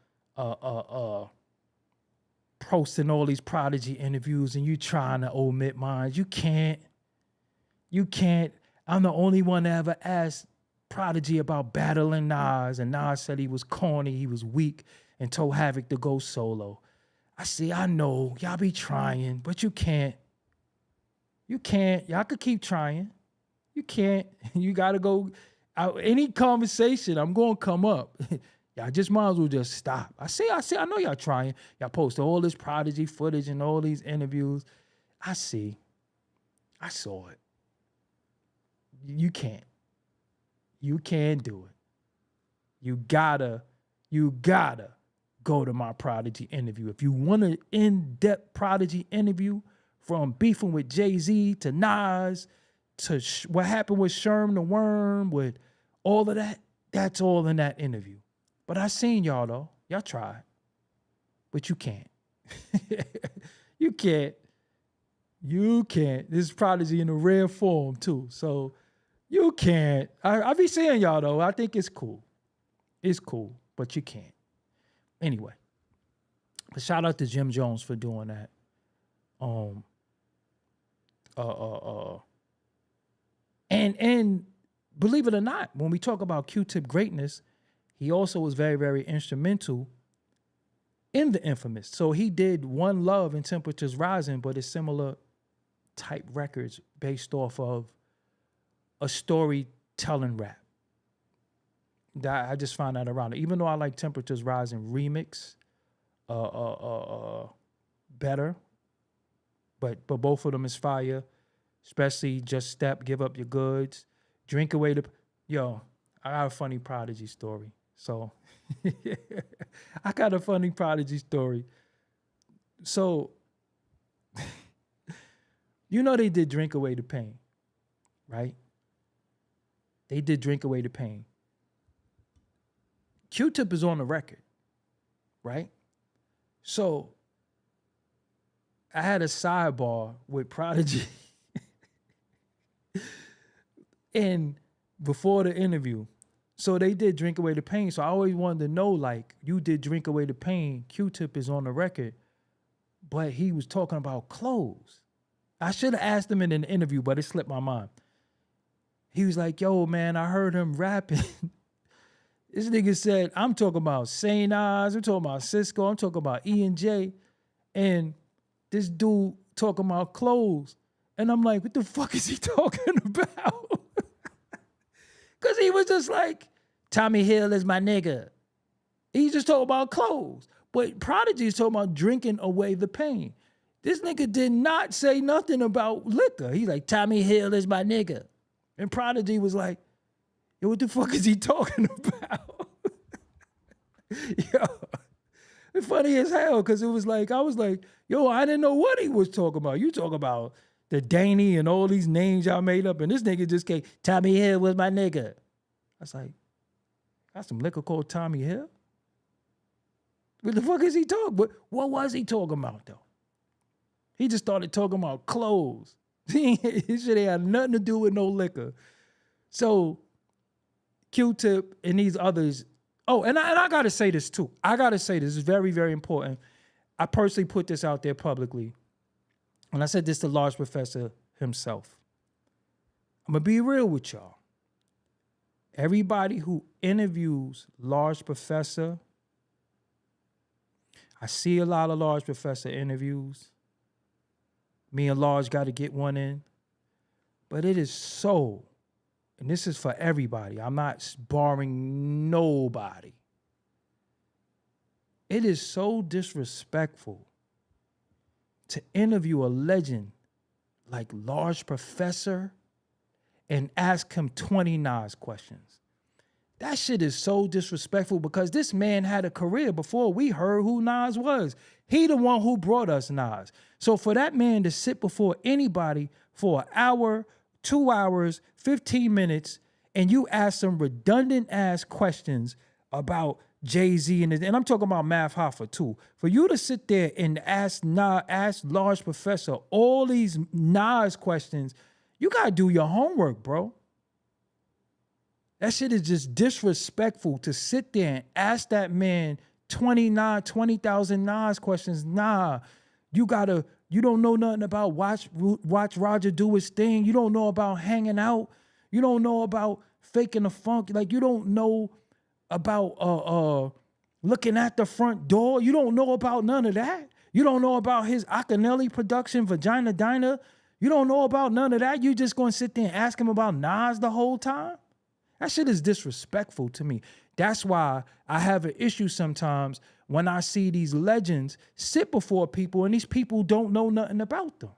posting all these Prodigy interviews and you trying to omit mine. You can't. You can't. I'm the only one that ever asked Prodigy about battling Nas, and Nas said he was corny, he was weak, and told Havoc to go solo. I know, y'all be trying, but you can't. You can't. Y'all could keep trying. You can't. You gotta go. Any conversation, I'm gonna come up. Y'all just might as well just stop. I know y'all trying. Y'all post all this Prodigy footage and all these interviews. I saw it. You can't. You can't do it. You gotta go to my Prodigy interview. If you want an in-depth Prodigy interview, from beefing with Jay-Z to Nas to what happened with Sherm the Worm, with all of that, that's all in that interview. But I seen y'all though. Y'all tried. But you can't. You can't. You can't. This is Prodigy in a rare form too. So you can't. I be seeing y'all though. I think it's cool. It's cool, but you can't. Anyway. But shout out to Jim Jones for doing that. And believe it or not, when we talk about Q-Tip greatness, he also was very, very instrumental in the Infamous. So he did One Love and Temperatures Rising, but it's similar type records based off of a storytelling rap. I just found that around it. Even though I like Temperatures Rising remix better, but both of them is fire. Especially Just Step, Give Up Your Goods, Drink Away the... Yo, I got a funny Prodigy story. So, I got a funny Prodigy story. So, you know they did Drink Away the Pain, right? They did Drink Away the Pain. Q-Tip is on the record, right? So, I had a sidebar with Prodigy. And before the interview, so they did Drink Away the Pain. So I always wanted to know, like, you did Drink Away the Pain. Q-Tip is on the record, but he was talking about clothes. I should have asked him in an interview, but it slipped my mind. He was like, yo, man, I heard him rapping. This nigga said, I'm talking about Saint Oz, I'm talking about Cisco, I'm talking about E&J, and this dude talking about clothes. And I'm like, what the fuck is he talking about? Because he was just like, Tommy Hill is my nigga. He just talking about clothes. But Prodigy is talking about drinking away the pain. This nigga did not say nothing about liquor. He's like, Tommy Hill is my nigga. And Prodigy was like, yo, what the fuck is he talking about? Yo, it's funny as hell because it was like, I was like, yo, I didn't know what he was talking about. You talk about the Danny and all these names y'all made up, and this nigga just came, Tommy Hill was my nigga. I was like, got some liquor called Tommy Hill? What the fuck is he talking about? What was he talking about, though? He just started talking about clothes. His shit ain't had nothing to do with no liquor. So, Q-Tip and these others. Oh, and I got to say this, too. I got to say this. It's very, very important. I personally put this out there publicly. And I said this to Large Professor himself. I'm going to be real with y'all. Everybody who interviews Large Professor, I see a lot of Large Professor interviews. Me and Large got to get one in. But it is so, and this is for everybody. I'm not barring nobody. It is so disrespectful to interview a legend like Large Professor and ask him 20 Nas questions. That shit is so disrespectful because this man had a career before we heard who Nas was. He the one who brought us Nas. So for that man to sit before anybody for an hour, 2 hours, 15 minutes, and you ask some redundant ass questions about Jay-Z and I'm talking about Math Hoffa too. For you to sit there and ask Large Professor all these Nas questions, you gotta do your homework, bro. That shit is just disrespectful to sit there and ask that man 20,000 Nas questions. Nah, you don't know nothing about watch Roger do his thing. You don't know about hanging out. You don't know about faking the funk. Like, you don't know about looking at the front door. You don't know about none of that. You don't know about his Akinelli production, Vagina Diner. You don't know about none of that. You just gonna sit there and ask him about Nas the whole time? That shit is disrespectful to me. That's why I have an issue sometimes when I see these legends sit before people and these people don't know nothing about them.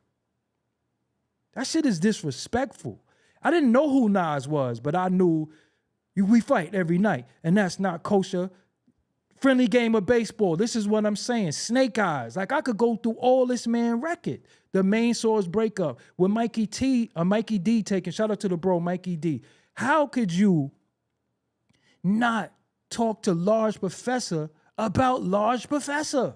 That shit is disrespectful. I didn't know who Nas was, but I knew we fight every night, and that's not kosher. Friendly game of baseball. This is what I'm saying. Snake Eyes. Like, I could go through all this man record. The Main Source breakup with Mikey D taking. Shout out to the bro, Mikey D. How could you not talk to Large Professor about Large Professor?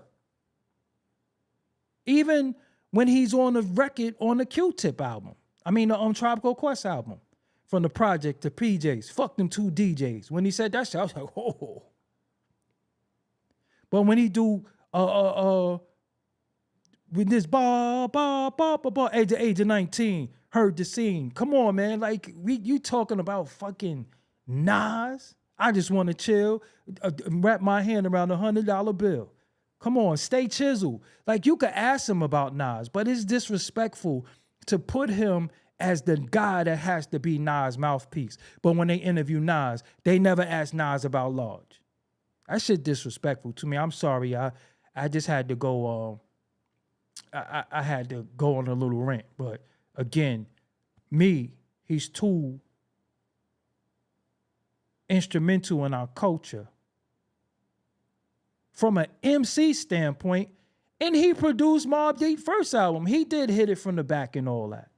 Even when he's on the record on the Q-Tip album. I mean, the Tropical Quest album. From the Project to PJs. Fuck them two DJs. When he said that shit, I was like, oh. But when he do with this age of 19, heard the scene. Come on, man. Like, you talking about fucking Nas? I just want to chill, wrap my hand around a $100 bill. Come on, stay chiseled. Like, you could ask him about Nas, but it's disrespectful to put him as the guy that has to be Nas' mouthpiece. But when they interview Nas, they never ask Nas about Large. That shit disrespectful to me. I'm sorry. I just had to go. I had to go on a little rant. But again, he's too instrumental in our culture from an MC standpoint. And he produced Mobb Deep's first album. He did hit it from the back and all that.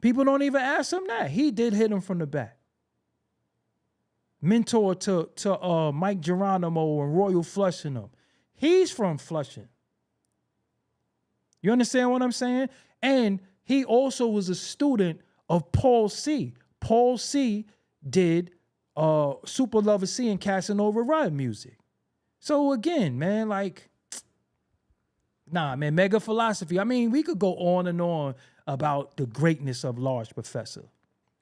People don't even ask him that. He did hit him from the back. Mentor to Mike Geronimo and Royal Flushing. He's from Flushing. You understand what I'm saying? And he also was a student of Paul C. Paul C did Super Lover C and Casanova Run music. So again, man, like, nah, man, Mega Philosophy. I mean, we could go on and on about the greatness of Large Professor.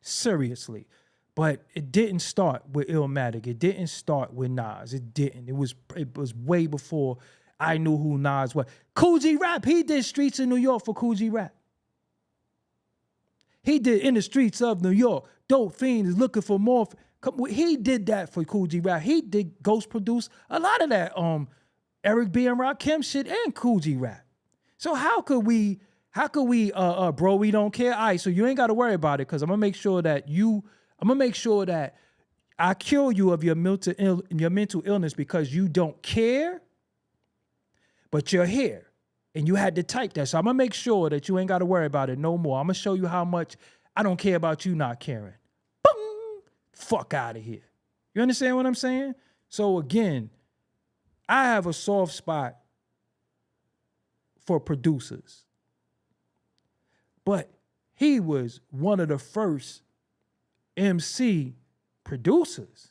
Seriously. But it didn't start with Illmatic. It didn't start with Nas. It didn't. It was way before I knew who Nas was. Kool G Rap, he did Streets in New York for Kool G Rap. He did In the Streets of New York. Dope Fiend is looking for more. He did that for Kool G Rap. He did ghost produce a lot of that Eric B. and Rakim shit and Kool G Rap. So how could we, bro, we don't care? All right, so you ain't got to worry about it because I'm going to make sure that I cure you of your mental illness because you don't care, but you're here. And you had to type that. So I'm going to make sure that you ain't got to worry about it no more. I'm going to show you how much I don't care about you not caring. Boom! Fuck out of here. You understand what I'm saying? So again, I have a soft spot for producers. But he was one of the first MC producers.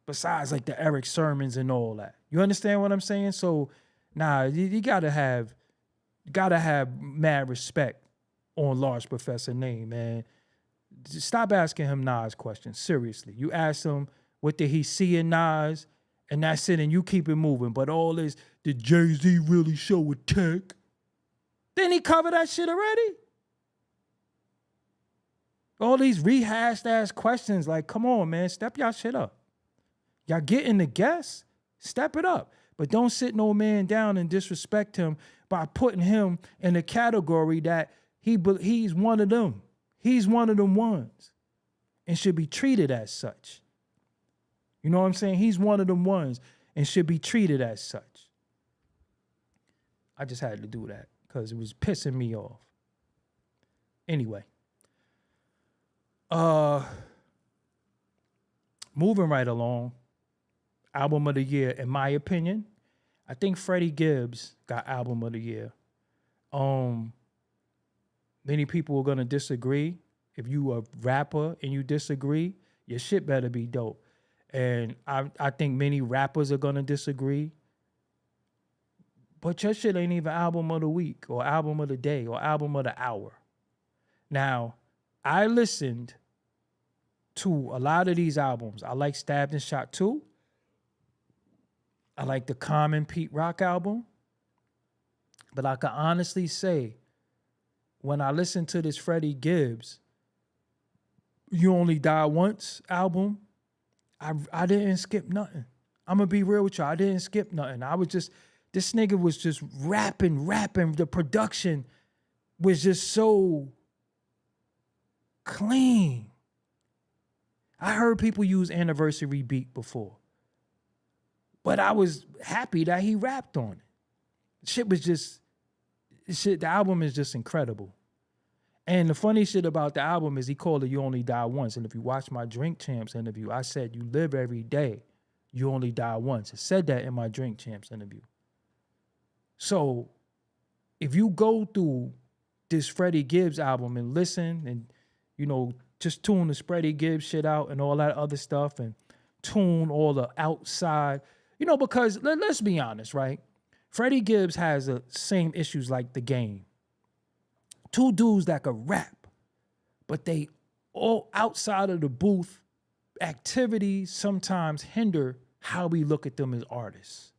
Besides like the Eric Sermons and all that. You understand what I'm saying? So, nah, you gotta have mad respect on Large Professor name, man. Just stop asking him Nas questions. Seriously. You ask him what did he see in Nas, and that's it, and you keep it moving. But all this, did Jay-Z really show a tech? Didn't he cover that shit already? All these rehashed ass questions, like, come on, man, step y'all shit up. Y'all getting the guests? Step it up. But don't sit no man down and disrespect him by putting him in a category that he's one of them. He's one of them ones and should be treated as such. You know what I'm saying? He's one of them ones and should be treated as such. I just had to do that because it was pissing me off. Anyway. Moving right along. Album of the year, in my opinion, I think Freddie Gibbs got album of the year. Many people are going to disagree. If you a rapper and you disagree, your shit better be dope. And I think many rappers are gonna disagree. But your shit ain't even album of the week or album of the day or album of the hour. Now, I listened to a lot of these albums. I like Stabbed and Shot 2. I like the Common Pete Rock album. But I can honestly say, when I listened to this Freddie Gibbs You Only Die Once album, I didn't skip nothing. I'm going to be real with you. I didn't skip nothing. This nigga was just rapping. The production was just so clean. I heard people use Anniversary Beat before, but I was happy that he rapped on it. The album is just incredible. And the funny shit about the album is he called it You Only Die Once. And if you watch my Drink Champs interview, I said, you live every day, you only die once. I said that in my Drink Champs interview. So if you go through this Freddie Gibbs album and listen and, just tune the Freddie Gibbs shit out and all that other stuff and tune all the outside, because let's be honest, right? Freddie Gibbs has the same issues like The Game. Two dudes that could rap, but they all outside of the booth activities sometimes hinder how we look at them as artists.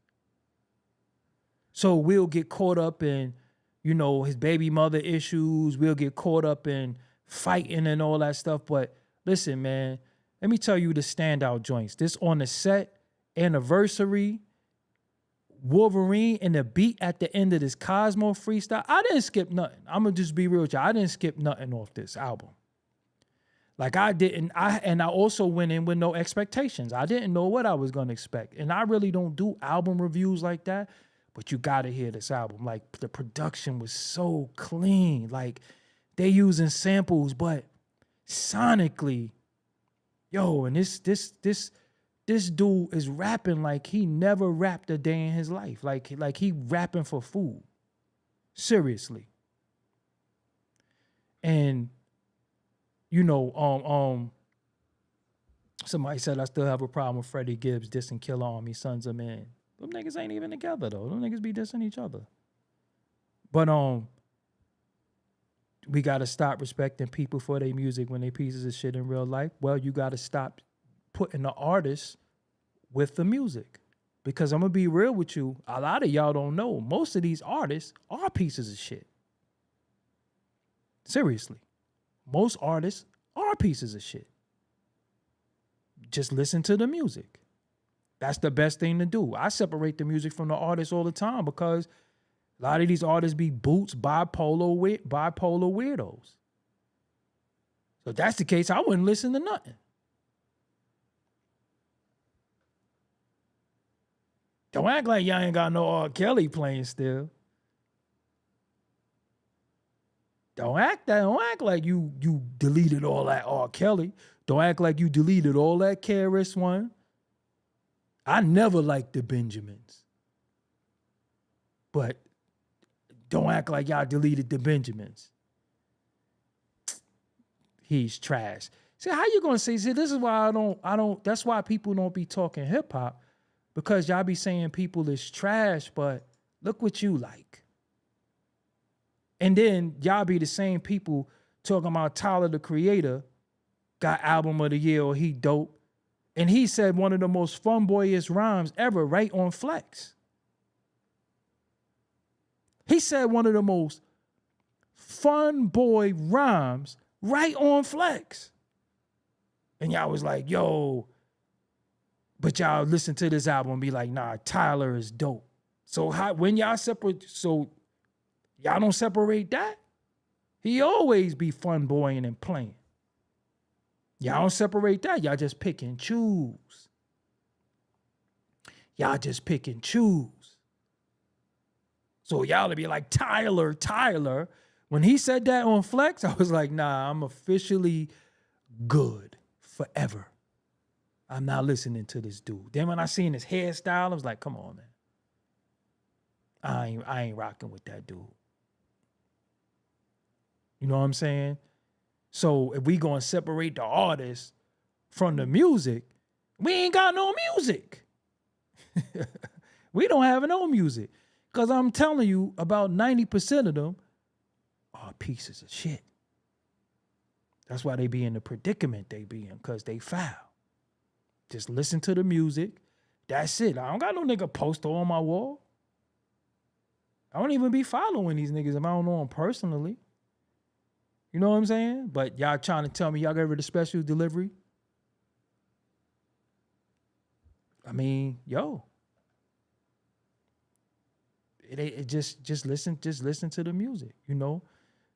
So we'll get caught up in, his baby mother issues. We'll get caught up in fighting and all that stuff. But listen, man, let me tell you the standout joints. This On the Set, Anniversary, Wolverine, and the beat at the end of this Cosmo freestyle. I didn't skip nothing. I'm going to just be real with you. I didn't skip nothing off this album. Like I didn't. I also went in with no expectations. I didn't know what I was going to expect. And I really don't do album reviews like that. But you got to hear this album. Like the production was so clean. Like they using samples, but sonically, and this dude is rapping like he never rapped a day in his life. Like he rapping for food. Seriously. And somebody said I still have a problem with Freddie Gibbs dissing Killer Army, Sons of Men. Them niggas ain't even together though. Them niggas be dissing each other. But we gotta stop respecting people for their music when they pieces of shit in real life. Well, you gotta stop putting the artist with the music. Because I'm gonna be real with you, a lot of y'all don't know. Most of these artists are pieces of shit. Seriously. Most artists are pieces of shit. Just listen to the music. That's the best thing to do. I separate the music from the artists all the time because a lot of these artists be boots, bipolar weirdos. So if that's the case, I wouldn't listen to nothing. Don't act like y'all ain't got no R. Kelly playing still. Don't act like you deleted all that R. Kelly. Don't act like you deleted all that KRS-One. I never liked the Benjamins. But don't act like y'all deleted the Benjamins. He's trash. See, how you gonna say, this is why I don't, that's why people don't be talking hip hop, because y'all be saying people is trash, but look what you like. And then y'all be the same people talking about Tyler, the Creator, got album of the year or he dope. And he said one of the most fun boyish rhymes ever right on Flex. He said one of the most fun boy rhymes right on Flex. And y'all was like, yo, but y'all listen to this album and be like, nah, Tyler is dope. So when y'all separate, so y'all don't separate that? He always be fun boying and playing. Y'all don't separate that. Y'all just pick and choose. Y'all just pick and choose. So y'all to be like, Tyler. When he said that on Flex, I was like, nah, I'm officially good forever. I'm not listening to this dude. Then when I seen his hairstyle, I was like, come on, man. I ain't rocking with that dude. You know what I'm saying? So if we gonna separate the artist from the music, We ain't got no music. We don't have no music. Because I'm telling you, about 90% of them are pieces of shit. That's why they be in the predicament they be in, because they foul. Just listen to the music. That's it. I don't got no nigga poster on my wall. I don't even be following these niggas if I don't know them personally. You know what I'm saying? But y'all trying to tell me y'all got rid of special delivery? I mean, yo. It just listen to the music, you know?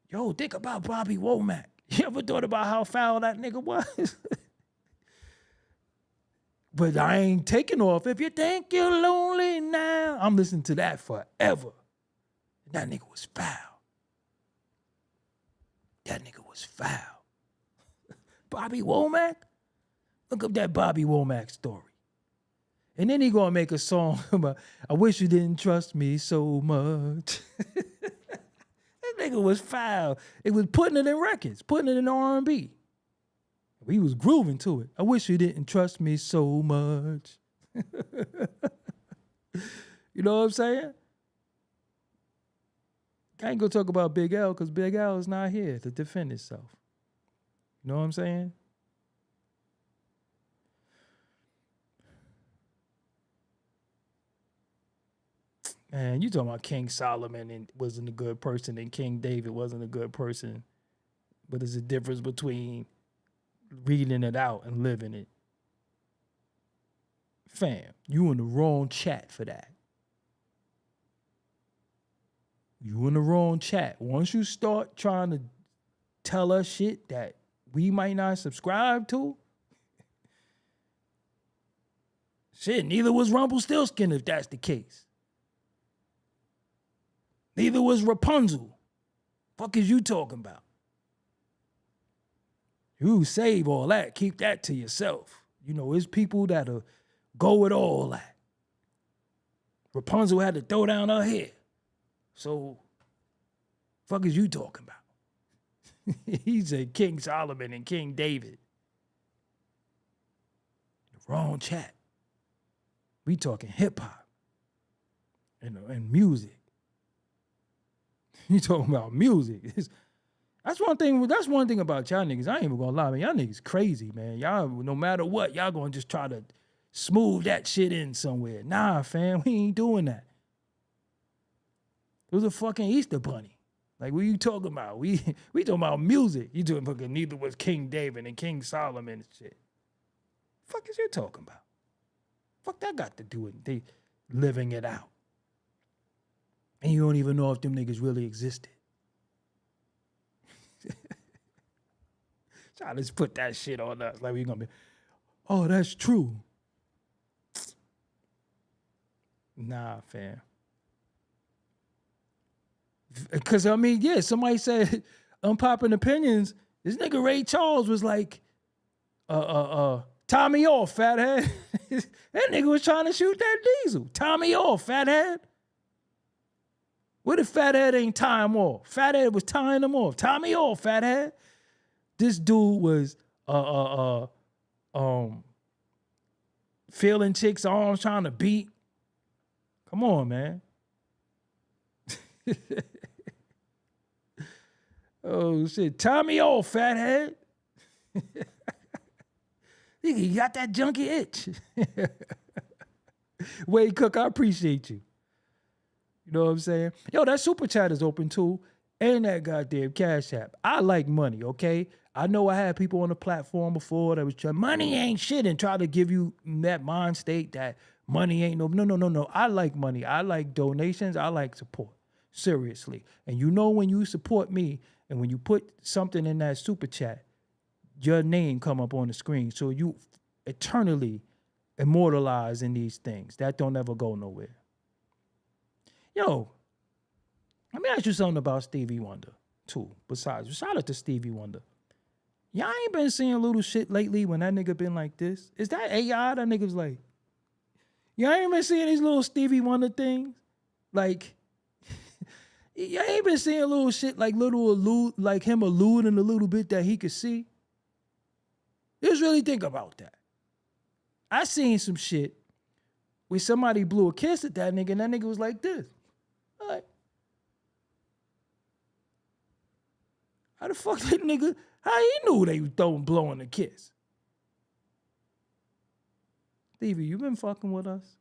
Yo, think about Bobby Womack. You ever thought about how foul that nigga was? But I ain't taking off. If you think you're lonely now, I'm listening to that forever. That nigga was foul. That nigga was foul. Bobby Womack? Look up that Bobby Womack story. And then he gonna make a song about, I wish you didn't trust me so much. That nigga was foul. It was putting it in records, putting it in R&B. He was grooving to it. I wish you didn't trust me so much. You know what I'm saying? I ain't gonna talk about Big L because Big L is not here to defend himself. You know what I'm saying? Man, you talking about King Solomon and wasn't a good person and King David wasn't a good person. But there's a difference between reading it out and living it. Fam, you in the wrong chat for that. You in the wrong chat. Once you start trying to tell us shit that we might not subscribe to, shit, neither was Rumpelstiltskin if that's the case. Neither was Rapunzel. Fuck is you talking about? You save all that. Keep that to yourself. You know, it's people that'll go with all that. Rapunzel had to throw down her hair. So, fuck is you talking about? He said King Solomon and King David. The wrong chat. We talking hip-hop and music. You talking about music. That's one thing about y'all niggas. I ain't even gonna lie, man. Y'all niggas crazy, man. Y'all, no matter what, y'all gonna just try to smooth that shit in somewhere. Nah, fam, we ain't doing that. It was a fucking Easter bunny. Like, what you talking about? We talking about music. You talking fucking neither was King David and King Solomon and shit. Fuck is you talking about? Fuck that got to do with they living it out. And you don't even know if them niggas really existed. Try to put that shit on us. Like we gonna be, oh, that's true. Nah, fam. Because, I mean, yeah, somebody said unpopular opinions. This nigga Ray Charles was like, tie me off, fathead. That nigga was trying to shoot that diesel. Tie me off, fathead. What if fathead ain't tie him off? Fathead was tying him off. Tie me off, fathead. This dude was feeling chicks' arms, trying to beat. Come on, man. Oh shit, tie me off, fathead. You got that junkie itch. Wade Cook, I appreciate you. You know what I'm saying? Yo, that super chat is open too. And that goddamn Cash App. I like money, okay? I know I had people on the platform before that was trying, money ain't shit, and try to give you that mind state that money ain't no. I like money. I like donations. I like support. Seriously. And you know when you support me and when you put something in that super chat, your name come up on the screen. So you eternally immortalized in these things. That don't ever go nowhere. Yo, let me ask you something about Stevie Wonder, too. Besides, shout out to Stevie Wonder. Y'all ain't been seeing little shit lately when that nigga been like this? Is that AI? That nigga's like, y'all ain't been seeing these little Stevie Wonder things? Like, y'all ain't been seeing little shit like like him alluding a little bit that he could see? Just really think about that. I seen some shit where somebody blew a kiss at that nigga and that nigga was like this. Like, how the fuck that nigga, how he knew they was blowing a kiss? Stevie, you been fucking with us?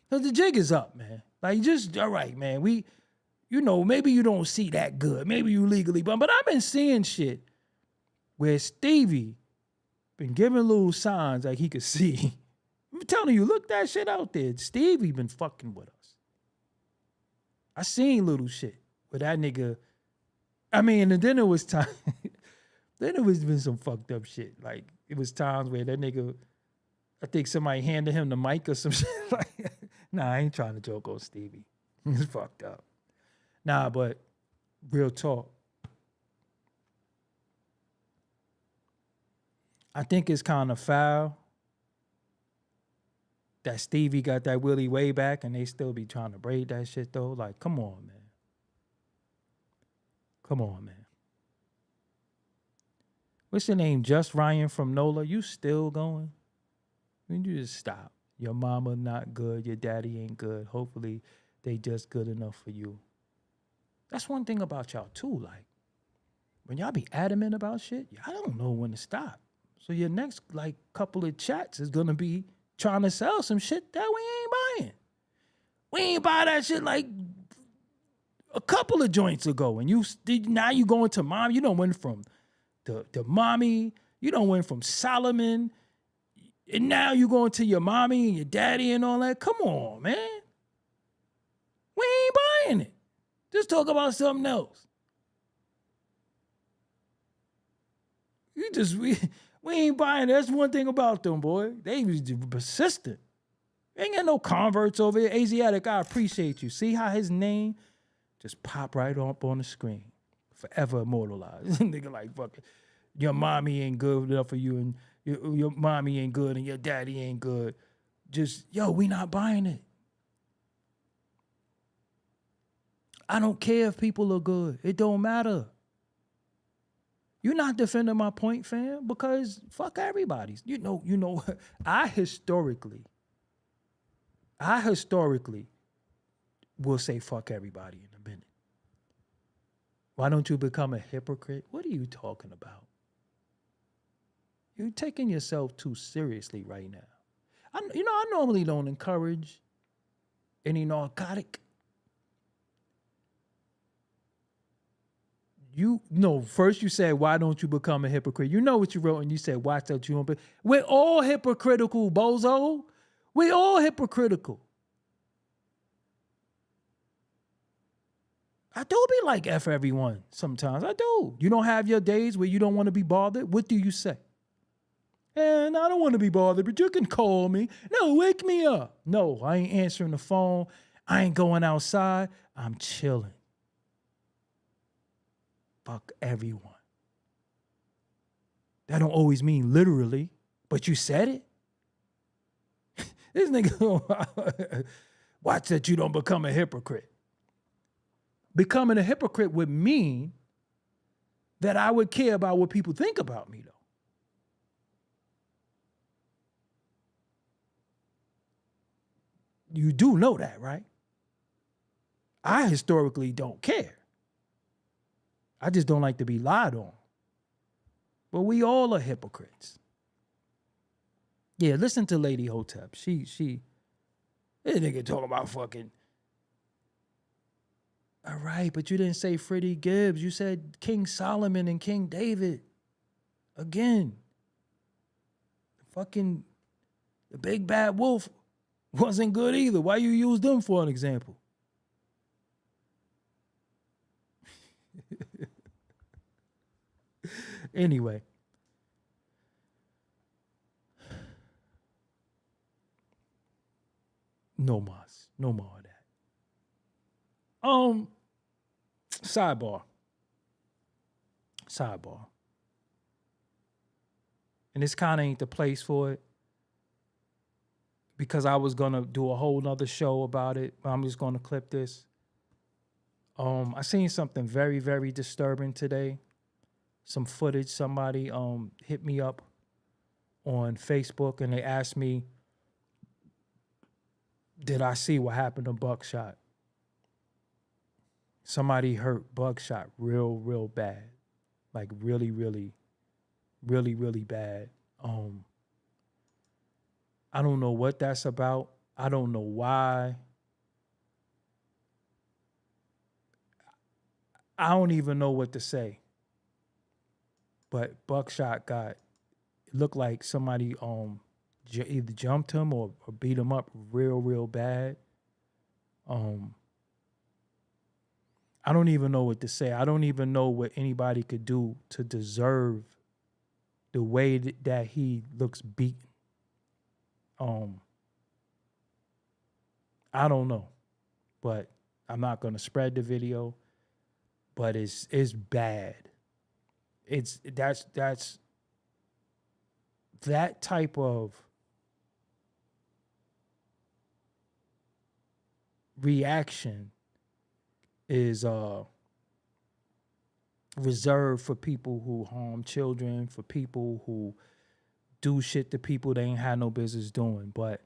Cause the jig is up, man. Like, just, all right, man. We, you know, maybe you don't see that good. Maybe you legally bummed. But I've been seeing shit where Stevie been giving little signs like he could see. I'm telling you, look that shit out there. Stevie been fucking with us. I seen little shit where that nigga, I mean, and then it was time, then it was been some fucked up shit. Like, it was times where that nigga, I think somebody handed him the mic or some shit. Like, nah, I ain't trying to joke on Stevie. He's fucked up. Nah, but real talk. I think it's kind of foul that Stevie got that Willie way back and they still be trying to braid that shit though. Like, come on, man. Come on, man. What's your name? Just Ryan from NOLA. You still going? When you just stop. Your mama not good. Your daddy ain't good. Hopefully they just good enough for you. That's one thing about y'all too. Like, when y'all be adamant about shit, y'all don't know when to stop. So your next like couple of chats is gonna be trying to sell some shit that we ain't buying. We ain't buy that shit like a couple of joints ago. And now you going to mom. You don't went from the mommy. You don't went from Solomon. And now you going to your mommy and your daddy and all that. Come on, man. We ain't buying it. Just talk about something else. We ain't buying it. That's one thing about them, boy. They was persistent. Ain't got no converts over here. Asiatic, I appreciate you. See how his name just pop right up on the screen. Forever immortalized. Nigga like, fuck it. Your mommy ain't good enough for you and your mommy ain't good and your daddy ain't good. Just, yo, we not buying it. I don't care if people are good. It don't matter. You're not defending my point, fam, because fuck everybody's. You know, I historically will say fuck everybody in a minute. Why don't you become a hypocrite? What are you talking about? You're taking yourself too seriously right now. I normally don't encourage any narcotic. First you said, why don't you become a hypocrite? You know what you wrote and you said, watch that you don't be. We're all hypocritical, bozo. We all hypocritical. I do be like F everyone sometimes. I do. You don't have your days where you don't want to be bothered. What do you say? And I don't want to be bothered, but you can call me. No, wake me up. No, I ain't answering the phone. I ain't going outside. I'm chilling. Fuck everyone. That don't always mean literally, but you said it. This nigga, watch that you don't become a hypocrite. Becoming a hypocrite would mean that I would care about what people think about me, though. You do know that, right? I historically don't care. I just don't like to be lied on. But we all are hypocrites. Yeah, listen to Lady Hotep. This nigga talking about fucking. All right, but you didn't say Freddie Gibbs. You said King Solomon and King David. Again. Fucking the big bad wolf wasn't good either. Why you use them for an example? Anyway. No mas. No more of that. Sidebar. And this kind of ain't the place for it, because I was going to do a whole nother show about it. I'm just going to clip this. I seen something very, very disturbing today. Some footage. Somebody hit me up on Facebook, and they asked me, did I see what happened to Buckshot? Somebody hurt Buckshot real bad. Like really bad. I don't know what that's about. I don't know why. I don't even know what to say. But Buckshot it looked like somebody either jumped him or beat him up real bad. I don't even know what to say. I don't even know what anybody could do to deserve the way that he looks beaten. I don't know, but I'm not gonna spread the video. But it's bad. That's that type of reaction is reserved for people who harm children, for people who do shit to people they ain't had no business doing. But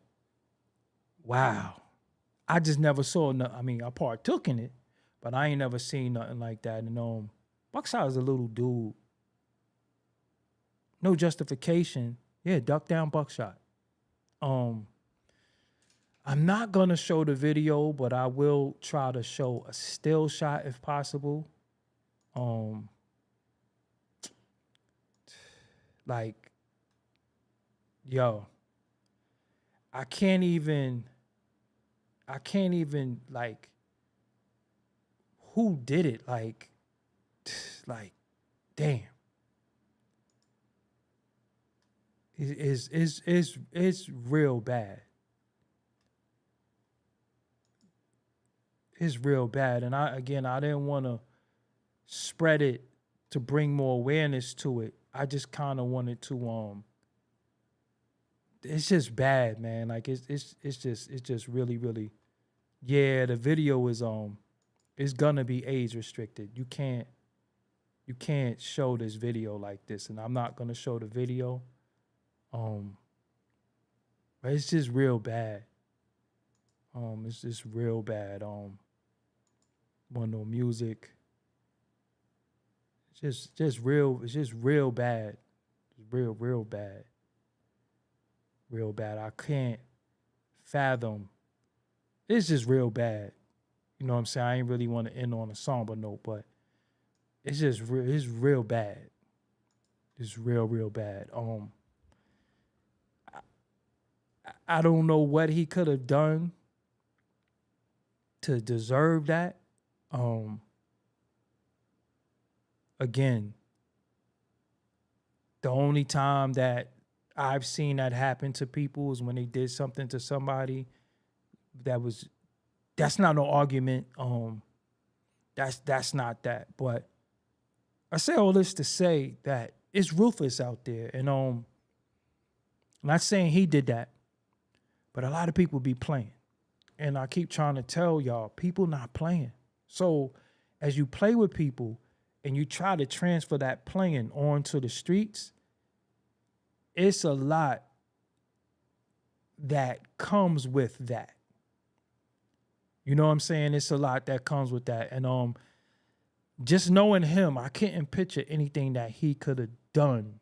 wow, I just never saw I mean, I partook in it, but I ain't never seen nothing like that. And Buckshot is a little dude. No justification. Yeah, duck down Buckshot. I'm not gonna show the video, but I will try to show a still shot if possible. Like, yo, I can't even like, who did it? Like, damn. It's real bad. It's real bad. And I didn't want to spread it to bring more awareness to it. I just kind of wanted to it's just bad, man. Like it's just really, yeah, the video is it's gonna be age restricted. You can't show this video like this, and I'm not gonna show the video. But it's just real bad. It's just real bad. Want no music. It's just real bad. It's real bad. Real bad. I can't fathom. It's just real bad. You know what I'm saying? I ain't really want to end on a somber note, but it's just it's real bad. It's real bad. I don't know what he could have done to deserve that. Again, the only time that I've seen that happen to people is when they did something to somebody that's not no argument. That's not that. But I say all this to say that it's ruthless out there. And I'm not saying he did that, but a lot of people be playing. And I keep trying to tell y'all, people not playing. So as you play with people and you try to transfer that playing onto the streets, it's a lot that comes with that. You know what I'm saying? It's a lot that comes with that. And just knowing him, I couldn't picture anything that he could have done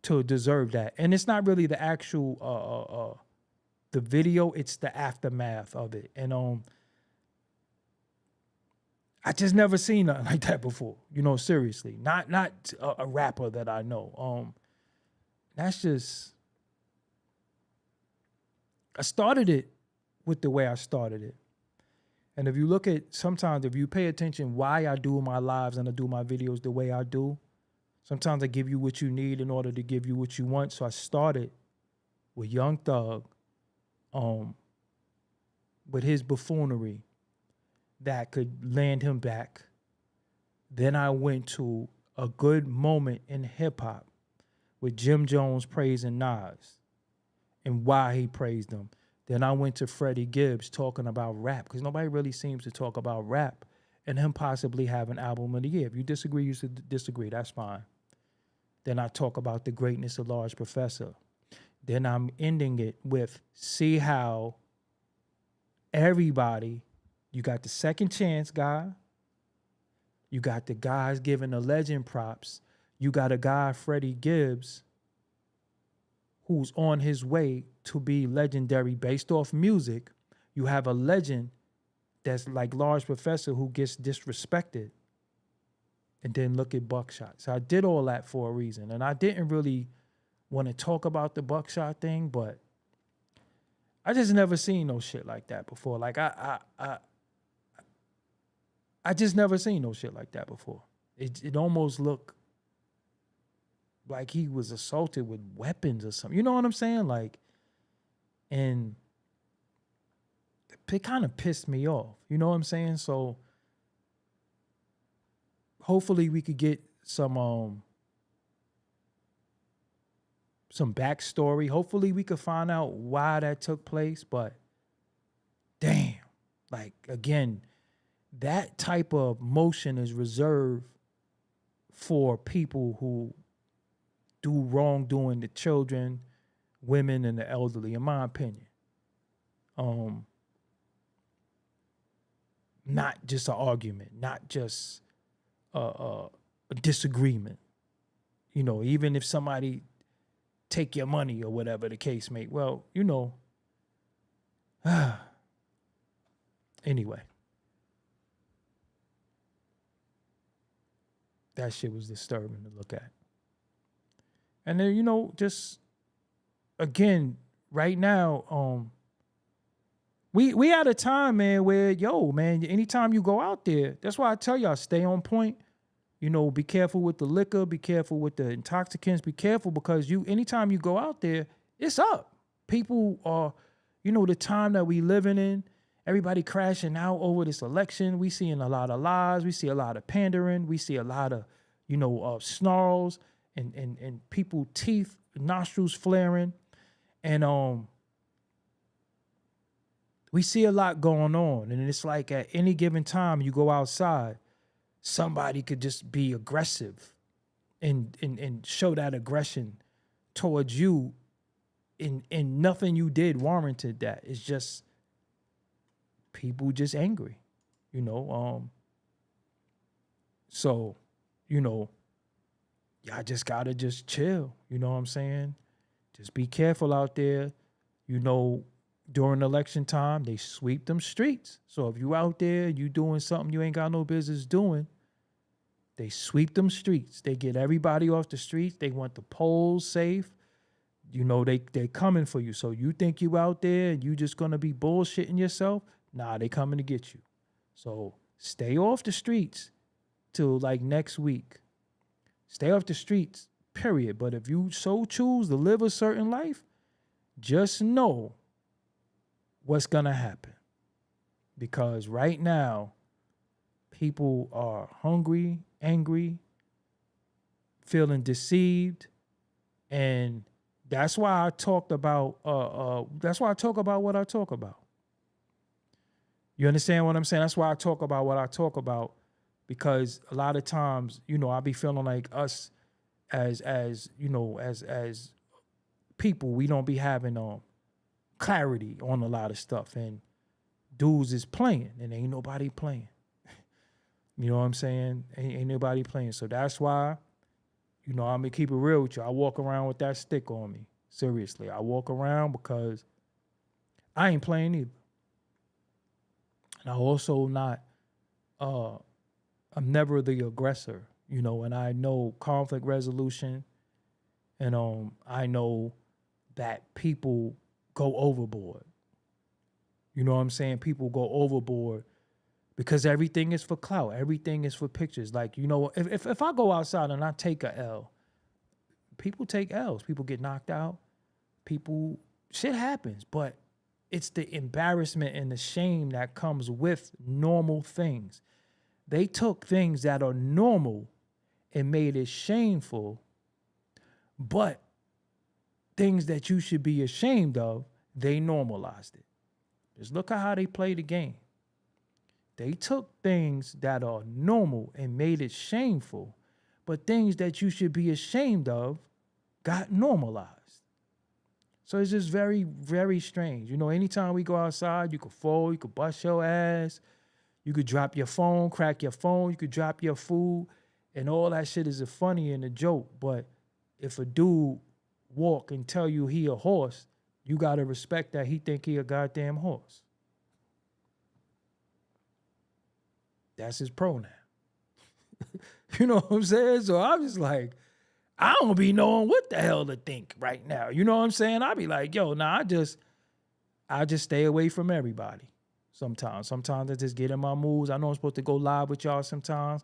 to deserve that. And it's not really the actual the video, it's the aftermath of it. And I just never seen nothing like that before. You know, seriously. Not a rapper that I know. That's just, I started it with the way I started it. And if you look at, sometimes if you pay attention why I do my lives and I do my videos the way I do, sometimes I give you what you need in order to give you what you want. So I started with Young Thug, with his buffoonery that could land him back. Then I went to a good moment in hip-hop with Jim Jones praising Nas and why he praised him. Then I went to Freddie Gibbs talking about rap, because nobody really seems to talk about rap, and him possibly having album of the year. If you disagree, you should disagree. That's fine. Then I talk about the greatness of Large Professor. Then I'm ending it with see how everybody, you got the second chance guy, you got the guys giving the legend props, you got a guy, Freddie Gibbs, who's on his way to be legendary based off music. You have a legend that's like Large Professor who gets disrespected. And then look at Buckshot. So I did all that for a reason. And I didn't really want to talk about the Buckshot thing, but I just never seen no shit like that before. Like I just never seen no shit like that before. It almost looked like he was assaulted with weapons or something. You know what I'm saying? Like, and it kind of pissed me off. You know what I'm saying? So hopefully we could get some backstory. Hopefully we could find out why that took place. But damn, like again, that type of motion is reserved for people who do wrongdoing to children, women, and the elderly, in my opinion. Not just an argument, not just a disagreement. You know, even if somebody take your money or whatever the case may, well, you know. Anyway. That shit was disturbing to look at. And then, you know, just again, right now, we at a time, man, where, yo, man, anytime you go out there, that's why I tell y'all, stay on point. You know, be careful with the liquor, be careful with the intoxicants, be careful because anytime you go out there, it's up. People are, you know, the time that we living in, everybody crashing out over this election. We seeing a lot of lies. We see a lot of pandering. We see a lot of, you know, snarls and people teeth, nostrils flaring. And we see a lot going on. And it's like at any given time you go outside, somebody could just be aggressive and show that aggression towards you and nothing you did warranted that. It's just people just angry, you know. So, you know, y'all just gotta just chill, you know what I'm saying? Just be careful out there. You know, during election time, they sweep them streets. So if you out there, you doing something you ain't got no business doing, they sweep them streets. They get everybody off the streets. They want the polls safe. You know, they coming for you. So you think you out there and you just gonna be bullshitting yourself? Nah, they coming to get you. So stay off the streets till like next week. Stay off the streets, period. But if you so choose to live a certain life, just know what's gonna happen. Because right now, people are hungry, angry, feeling deceived, and that's why I talked about. That's why I talk about what I talk about. You understand what I'm saying? That's why I talk about what I talk about, because a lot of times, you know, I be feeling like us as you know, as people, we don't be having clarity on a lot of stuff, and dudes is playing, and ain't nobody playing. You know what I'm saying? Ain't nobody playing. So that's why, you know, I'm gonna keep it real with you. I walk around with that stick on me. Seriously, I walk around because I ain't playing either. And I also not, I'm never the aggressor, you know, and I know conflict resolution, and I know that people go overboard. You know what I'm saying? People go overboard because everything is for clout. Everything is for pictures. Like, you know, if I go outside and I take a L, people take L's. People get knocked out. Shit happens. But it's the embarrassment and the shame that comes with normal things. They took things that are normal and made it shameful, but things that you should be ashamed of, they normalized it. Just look at how they play the game. They took things that are normal and made it shameful, but things that you should be ashamed of got normalized. So it's just very, very strange. You know, anytime we go outside, you could fall, you could bust your ass, you could drop your phone, crack your phone, you could drop your food, and all that shit is a funny and a joke. But if a dude walk and tell you he a horse, you gotta respect that he think he a goddamn horse. That's his pronoun. You know what I'm saying? So I'm just like, I don't be knowing what the hell to think right now. You know what I'm saying? I be like, yo, nah, I just stay away from everybody sometimes. Sometimes I just get in my moods. I know I'm supposed to go live with y'all sometimes,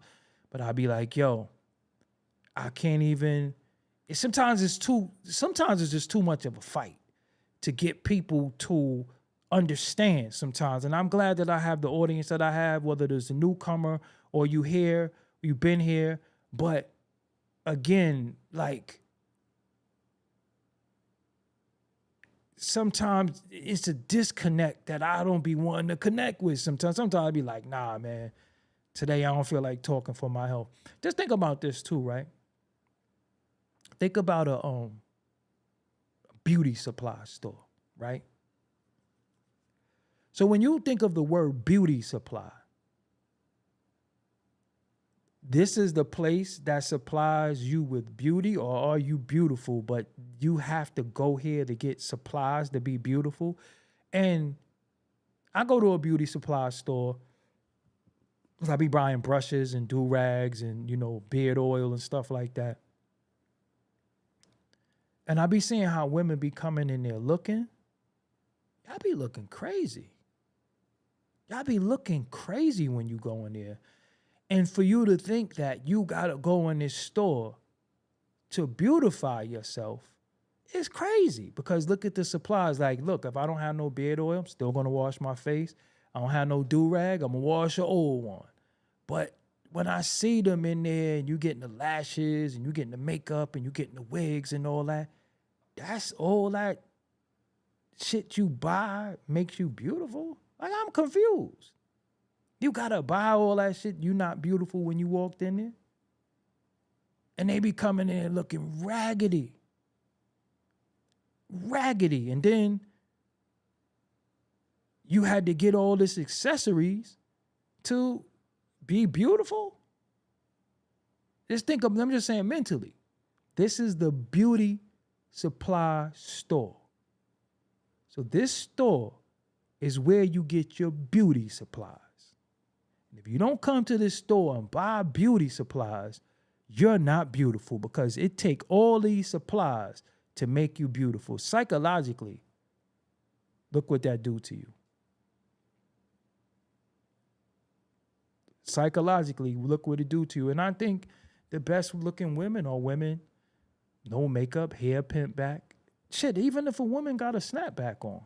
but I be like, yo, I can't even. Sometimes it's just too much of a fight to get people to understand sometimes. And I'm glad that I have the audience that I have, whether there's a newcomer or you've been here. But again, like, sometimes it's a disconnect that I don't be wanting to connect with sometimes. Sometimes I be like, nah, man, today I don't feel like talking for my health. Just think about this too, right? Think about a beauty supply store, right? So when you think of the word beauty supply, this is the place that supplies you with beauty, or are you beautiful, but you have to go here to get supplies to be beautiful? And I go to a beauty supply store, I be buying brushes and do-rags and, you know, beard oil and stuff like that. And I be seeing how women be coming in there looking. Y'all be looking crazy. Y'all be looking crazy when you go in there. And for you to think that you gotta go in this store to beautify yourself is crazy. Because look at the supplies. Like, look, if I don't have no beard oil, I'm still gonna wash my face. I don't have no do-rag, I'm gonna wash an old one. But when I see them in there and you getting the lashes and you getting the makeup and you getting the wigs and all that, that's all that shit you buy makes you beautiful? Like, I'm confused. You gotta buy all that shit. You not beautiful when you walked in there? And they be coming in looking raggedy. Raggedy. And then you had to get all this accessories to be beautiful? Just think of, I'm just saying mentally. This is the beauty supply store. So this store is where you get your beauty supplies. And if you don't come to this store and buy beauty supplies, you're not beautiful, because it take all these supplies to make you beautiful. Psychologically, look what that do to you. Psychologically, look what it do to you. And I think the best looking women are women, no makeup, hair pimped back. Shit, even if a woman got a snapback on,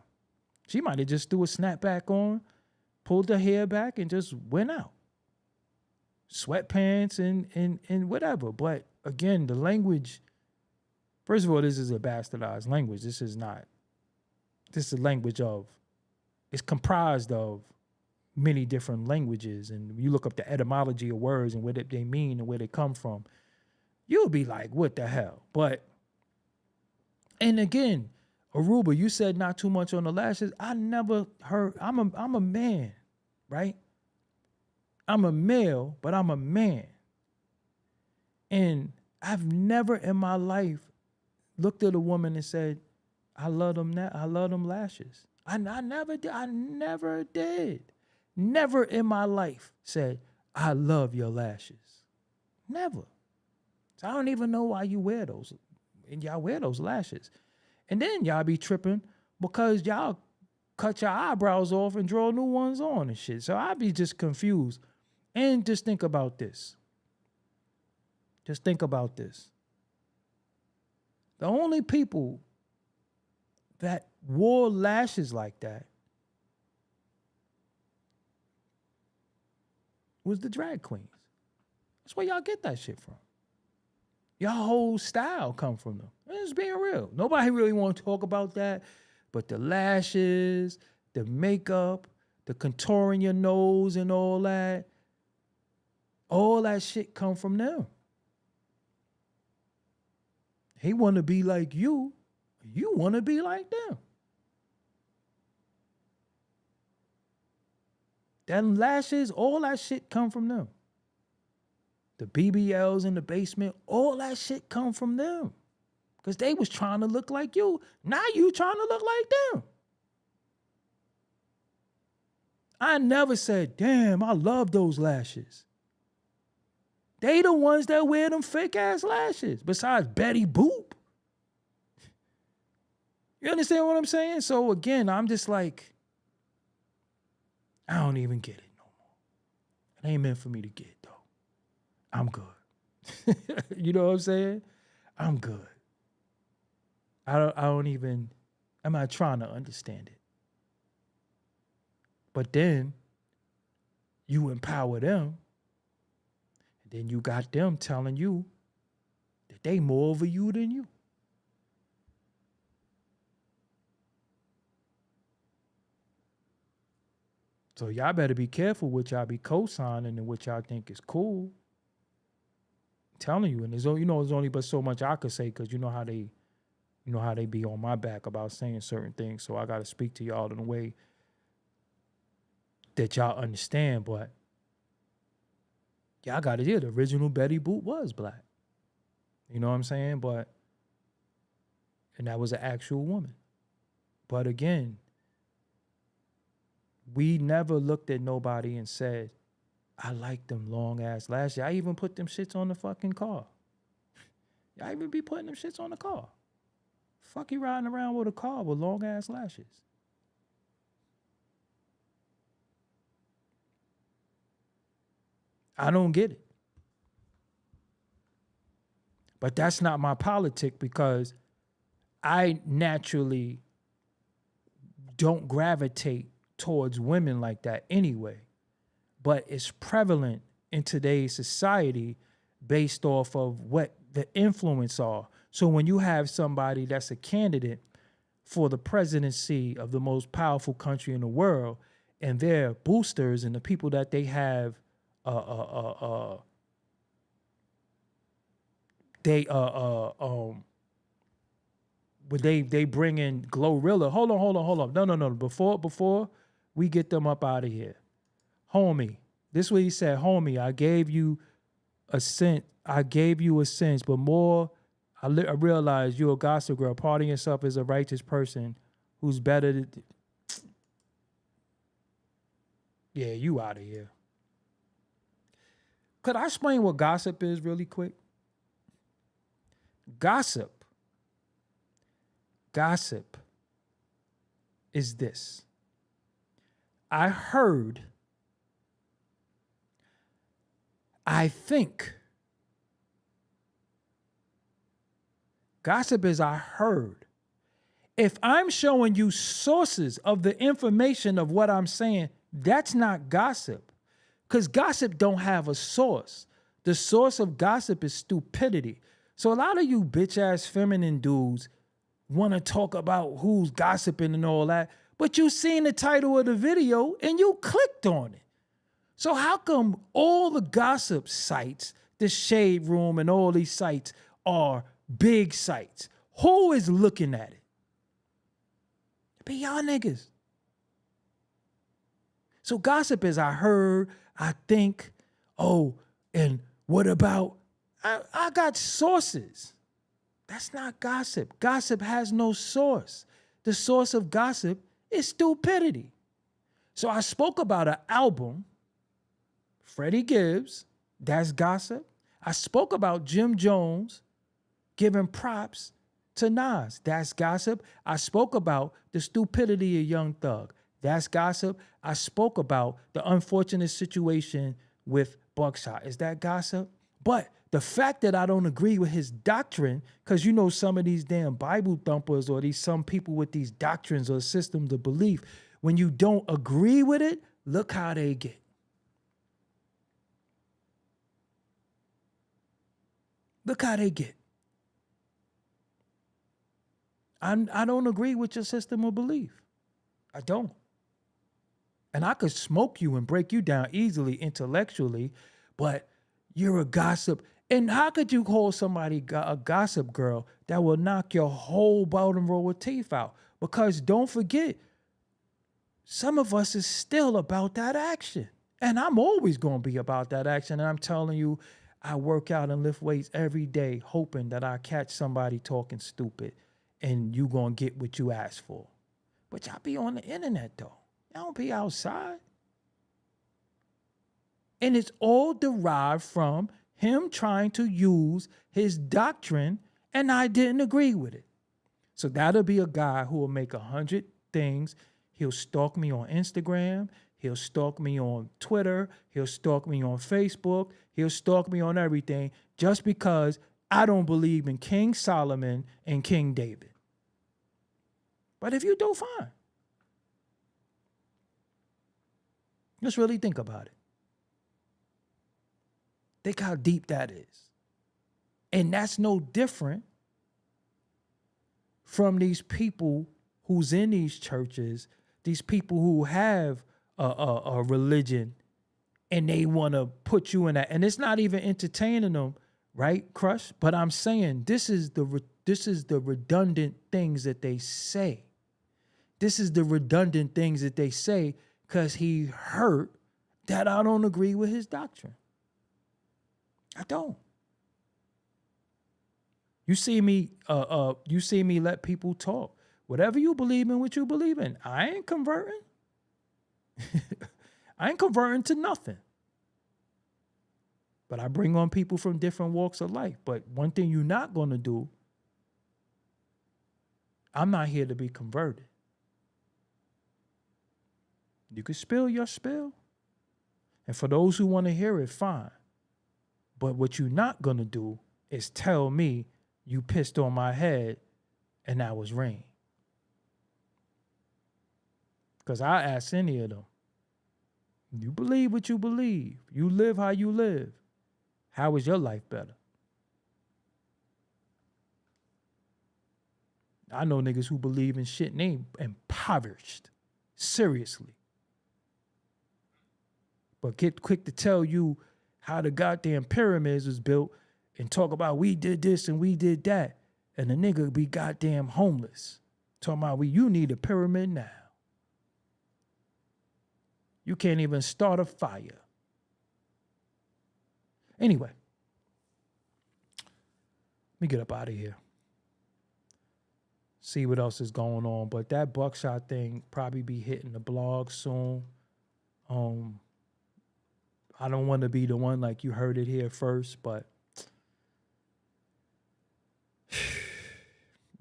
she might have just threw a snapback on, pulled her hair back, and just went out. Sweatpants and whatever. But again, the language, first of all, this is a bastardized language. This is a language of, it's comprised of many different languages. And you look up the etymology of words and what they mean and where they come from, you'll be like, what the hell? But, and again, Aruba, you said not too much on the lashes. I never heard, I'm a man, right? I'm a male, but I'm a man. And I've never in my life looked at a woman and said, I love them lashes. I never did. Never in my life said, I love your lashes. Never. So I don't even know why you wear those. And y'all wear those lashes. And then y'all be tripping because y'all cut your eyebrows off and draw new ones on and shit. So I be just confused. And just think about this. Just think about this. The only people that wore lashes like that was the drag queens. That's where y'all get that shit from. Your whole style come from them. It's being real. Nobody really want to talk about that, but the lashes, the makeup, the contouring your nose and all that shit come from them. He want to be like you. You want to be like them. Them lashes, all that shit come from them. The BBLs in the basement, all that shit come from them. Because they was trying to look like you. Now you trying to look like them. I never said, damn, I love those lashes. They the ones that wear them fake ass lashes, besides Betty Boop. You understand what I'm saying? So again, I'm just like, I don't even get it no more. It ain't meant for me to get, though. I'm good. You know what I'm saying? I'm good. I'm not trying to understand it. But then you empower them, and then you got them telling you that they more over you than you. So y'all better be careful what y'all be co-signing and what y'all think is cool. I'm telling you, and there's only but so much I could say, because you know how they be on my back about saying certain things. So I got to speak to y'all in a way that y'all understand. But y'all got to hear the original Betty Boop was black. You know what I'm saying? And that was an actual woman. But again, we never looked at nobody and said, I like them long ass lashes. I even put them shits on the fucking car. I even be putting them shits on the car. Fuck you riding around with a car with long ass lashes. I don't get it. But that's not my politic, because I naturally don't gravitate towards women like that anyway. But it's prevalent in today's society based off of what the influence are. So when you have somebody that's a candidate for the presidency of the most powerful country in the world, and their boosters and the people that they have they bring in Glorilla. Hold on. No. Before we get them up out of here. Homie, this is what he said. Homie, I gave you a sense, but more, I realized you're a gossip girl, partying yourself as a righteous person who's better than... Yeah, you out of here. Could I explain what gossip is really quick? Gossip is this. I heard, I think. Gossip is I heard. If I'm showing you sources of the information of what I'm saying, that's not gossip. Because gossip don't have a source. The source of gossip is stupidity. So a lot of you bitch-ass feminine dudes want to talk about who's gossiping and all that, but you seen the title of the video and you clicked on it. So how come all the gossip sites, the Shade Room and all these sites, are big sites? Who is looking at it? Be y'all niggas. So gossip is I heard, I think, and what about? I got sources. That's not gossip. Gossip has no source. The source of gossip is stupidity. So I spoke about an album, Freddie Gibbs, that's gossip. I spoke about Jim Jones giving props to Nas, that's gossip. I spoke about the stupidity of Young Thug, that's gossip. I spoke about the unfortunate situation with Buckshot, is that gossip? But the fact that I don't agree with his doctrine, because you know some of these damn Bible thumpers or some people with these doctrines or systems of belief, when you don't agree with it, look how they get. Look how they get. I don't agree with your system of belief. I don't. And I could smoke you and break you down easily intellectually, but you're a gossip And how could you call somebody a gossip girl that will knock your whole bottom row of teeth out? Because don't forget, some of us is still about that action. And I'm always going to be about that action. And I'm telling you, I work out and lift weights every day, hoping that I catch somebody talking stupid and you going to get what you asked for. But y'all be on the internet, though. Y'all don't be outside. And it's all derived from him trying to use his doctrine, and I didn't agree with it. So that'll be a guy who will make 100 things. He'll stalk me on Instagram. He'll stalk me on Twitter. He'll stalk me on Facebook. He'll stalk me on everything just because I don't believe in King Solomon and King David. But if you do, fine. Just really think about it. Think how deep that is. And that's no different from these people who's in these churches, these people who have a religion and they want to put you in that. And it's not even entertaining them, right, Crush? But I'm saying this is the redundant things that they say. This is the redundant things that they say because he hurt that I don't agree with his doctrine. I don't. You see me let people talk. Whatever you believe in, what you believe in. I ain't converting. I ain't converting to nothing. But I bring on people from different walks of life. But one thing you're not going to do, I'm not here to be converted. You can spill your spill. And for those who want to hear it, fine. But what you're not going to do is tell me you pissed on my head and that was rain. Because I ask any of them, you believe what you believe. You live how you live. How is your life better? I know niggas who believe in shit and they ain't impoverished. Seriously. But get quick to tell you how the goddamn pyramids was built and talk about we did this and we did that. And the nigga be goddamn homeless. Talking about you need a pyramid now. You can't even start a fire. Anyway, let me get up out of here. See what else is going on. But that Buckshot thing probably be hitting the blog soon. I don't want to be the one like you heard it here first, but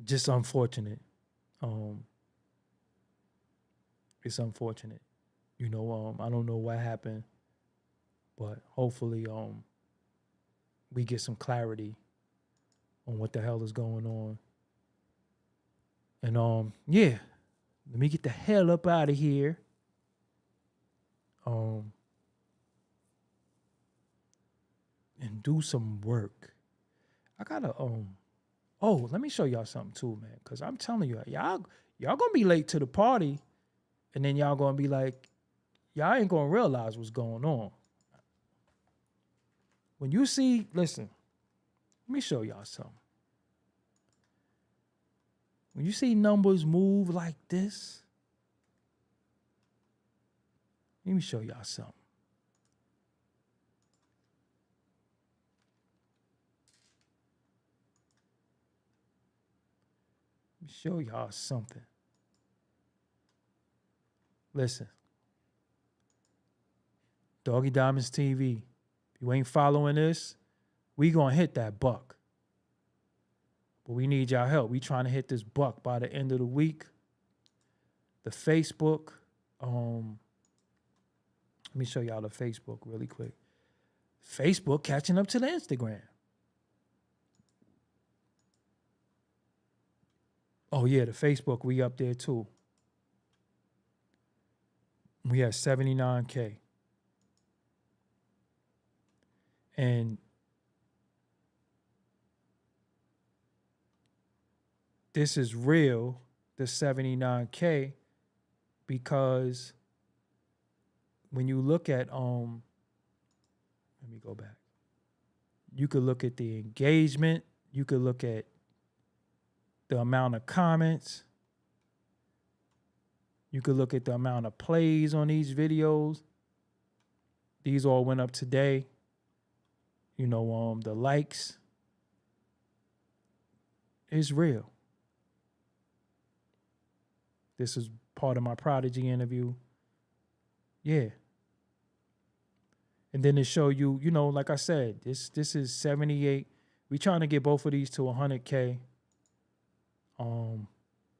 just unfortunate. It's unfortunate. You know, I don't know what happened, but hopefully we get some clarity on what the hell is going on. And yeah, let me get the hell up out of here. And do some work. I gotta let me show y'all something too, man. Cause I'm telling you, y'all gonna be late to the party, and then y'all gonna be like, y'all ain't gonna realize what's going on. When you see, listen, let me show y'all something. When you see numbers move like this, let me show y'all something. Let me show y'all something. Listen. Doggie Diamonds TV. If you ain't following this, we gonna hit that buck. But we need y'all help. We trying to hit this buck by the end of the week. The Facebook, let me show y'all the Facebook really quick. Facebook catching up to the Instagram. Oh yeah, the Facebook, we up there too. We have 79K. And this is real, the 79K, because when you look at let me go back. You could look at the engagement. You could look at the amount of comments. You could look at the amount of plays on these videos. These all went up today. You know, the likes. It's real. This is part of my Prodigy interview. Yeah. And then to show you, you know, like I said, this is 78. We trying to get both of these to 100K.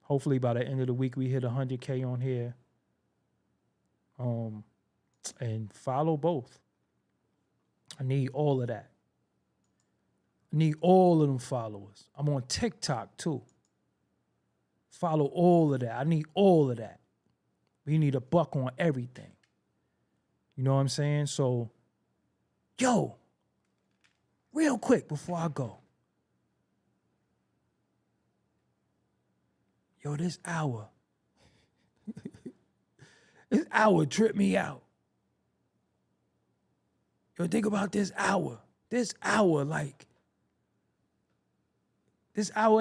Hopefully by the end of the week we hit 100K on here. And follow both. I need all of that. I need all of them followers. I'm on TikTok too. Follow all of that. I need all of that. We need $1 on everything. You know what I'm saying? So, yo, real quick before I go. Yo, this hour tripped me out. Yo, think about this hour. This hour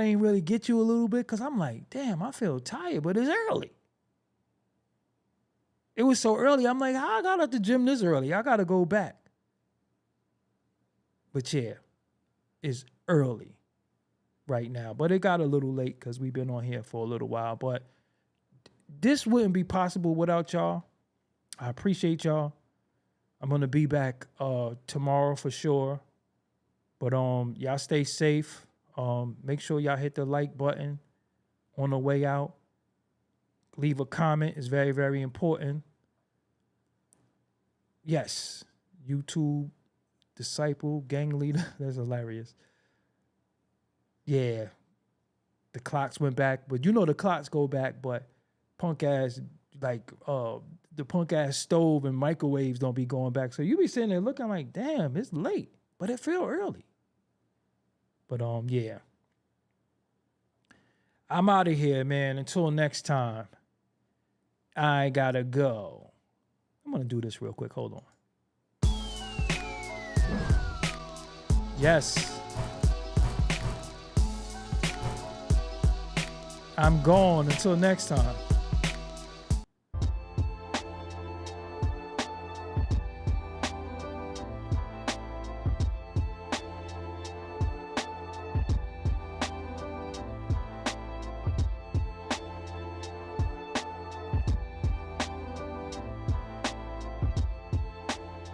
ain't really get you a little bit because I'm like, damn, I feel tired, but it's early. It was so early. I'm like, how I got at the gym this early? I got to go back. But yeah, it's early right now. But it got a little late because we've been on here for a little while. But this wouldn't be possible without y'all. I appreciate y'all. I'm going to be back tomorrow for sure. But y'all stay safe. Make sure y'all hit the like button on the way out. Leave a comment. It's very, very important. Yes, YouTube disciple, gang leader. That's hilarious. Yeah, the clocks went back. But you know the clocks go back, but punk ass, like the punk ass stove and microwaves don't be going back. So you be sitting there looking like, damn, it's late. But it feel early. But yeah. I'm out of here, man. Until next time. I gotta go. I'm gonna do this real quick. Hold on. Yes. I'm gone until next time.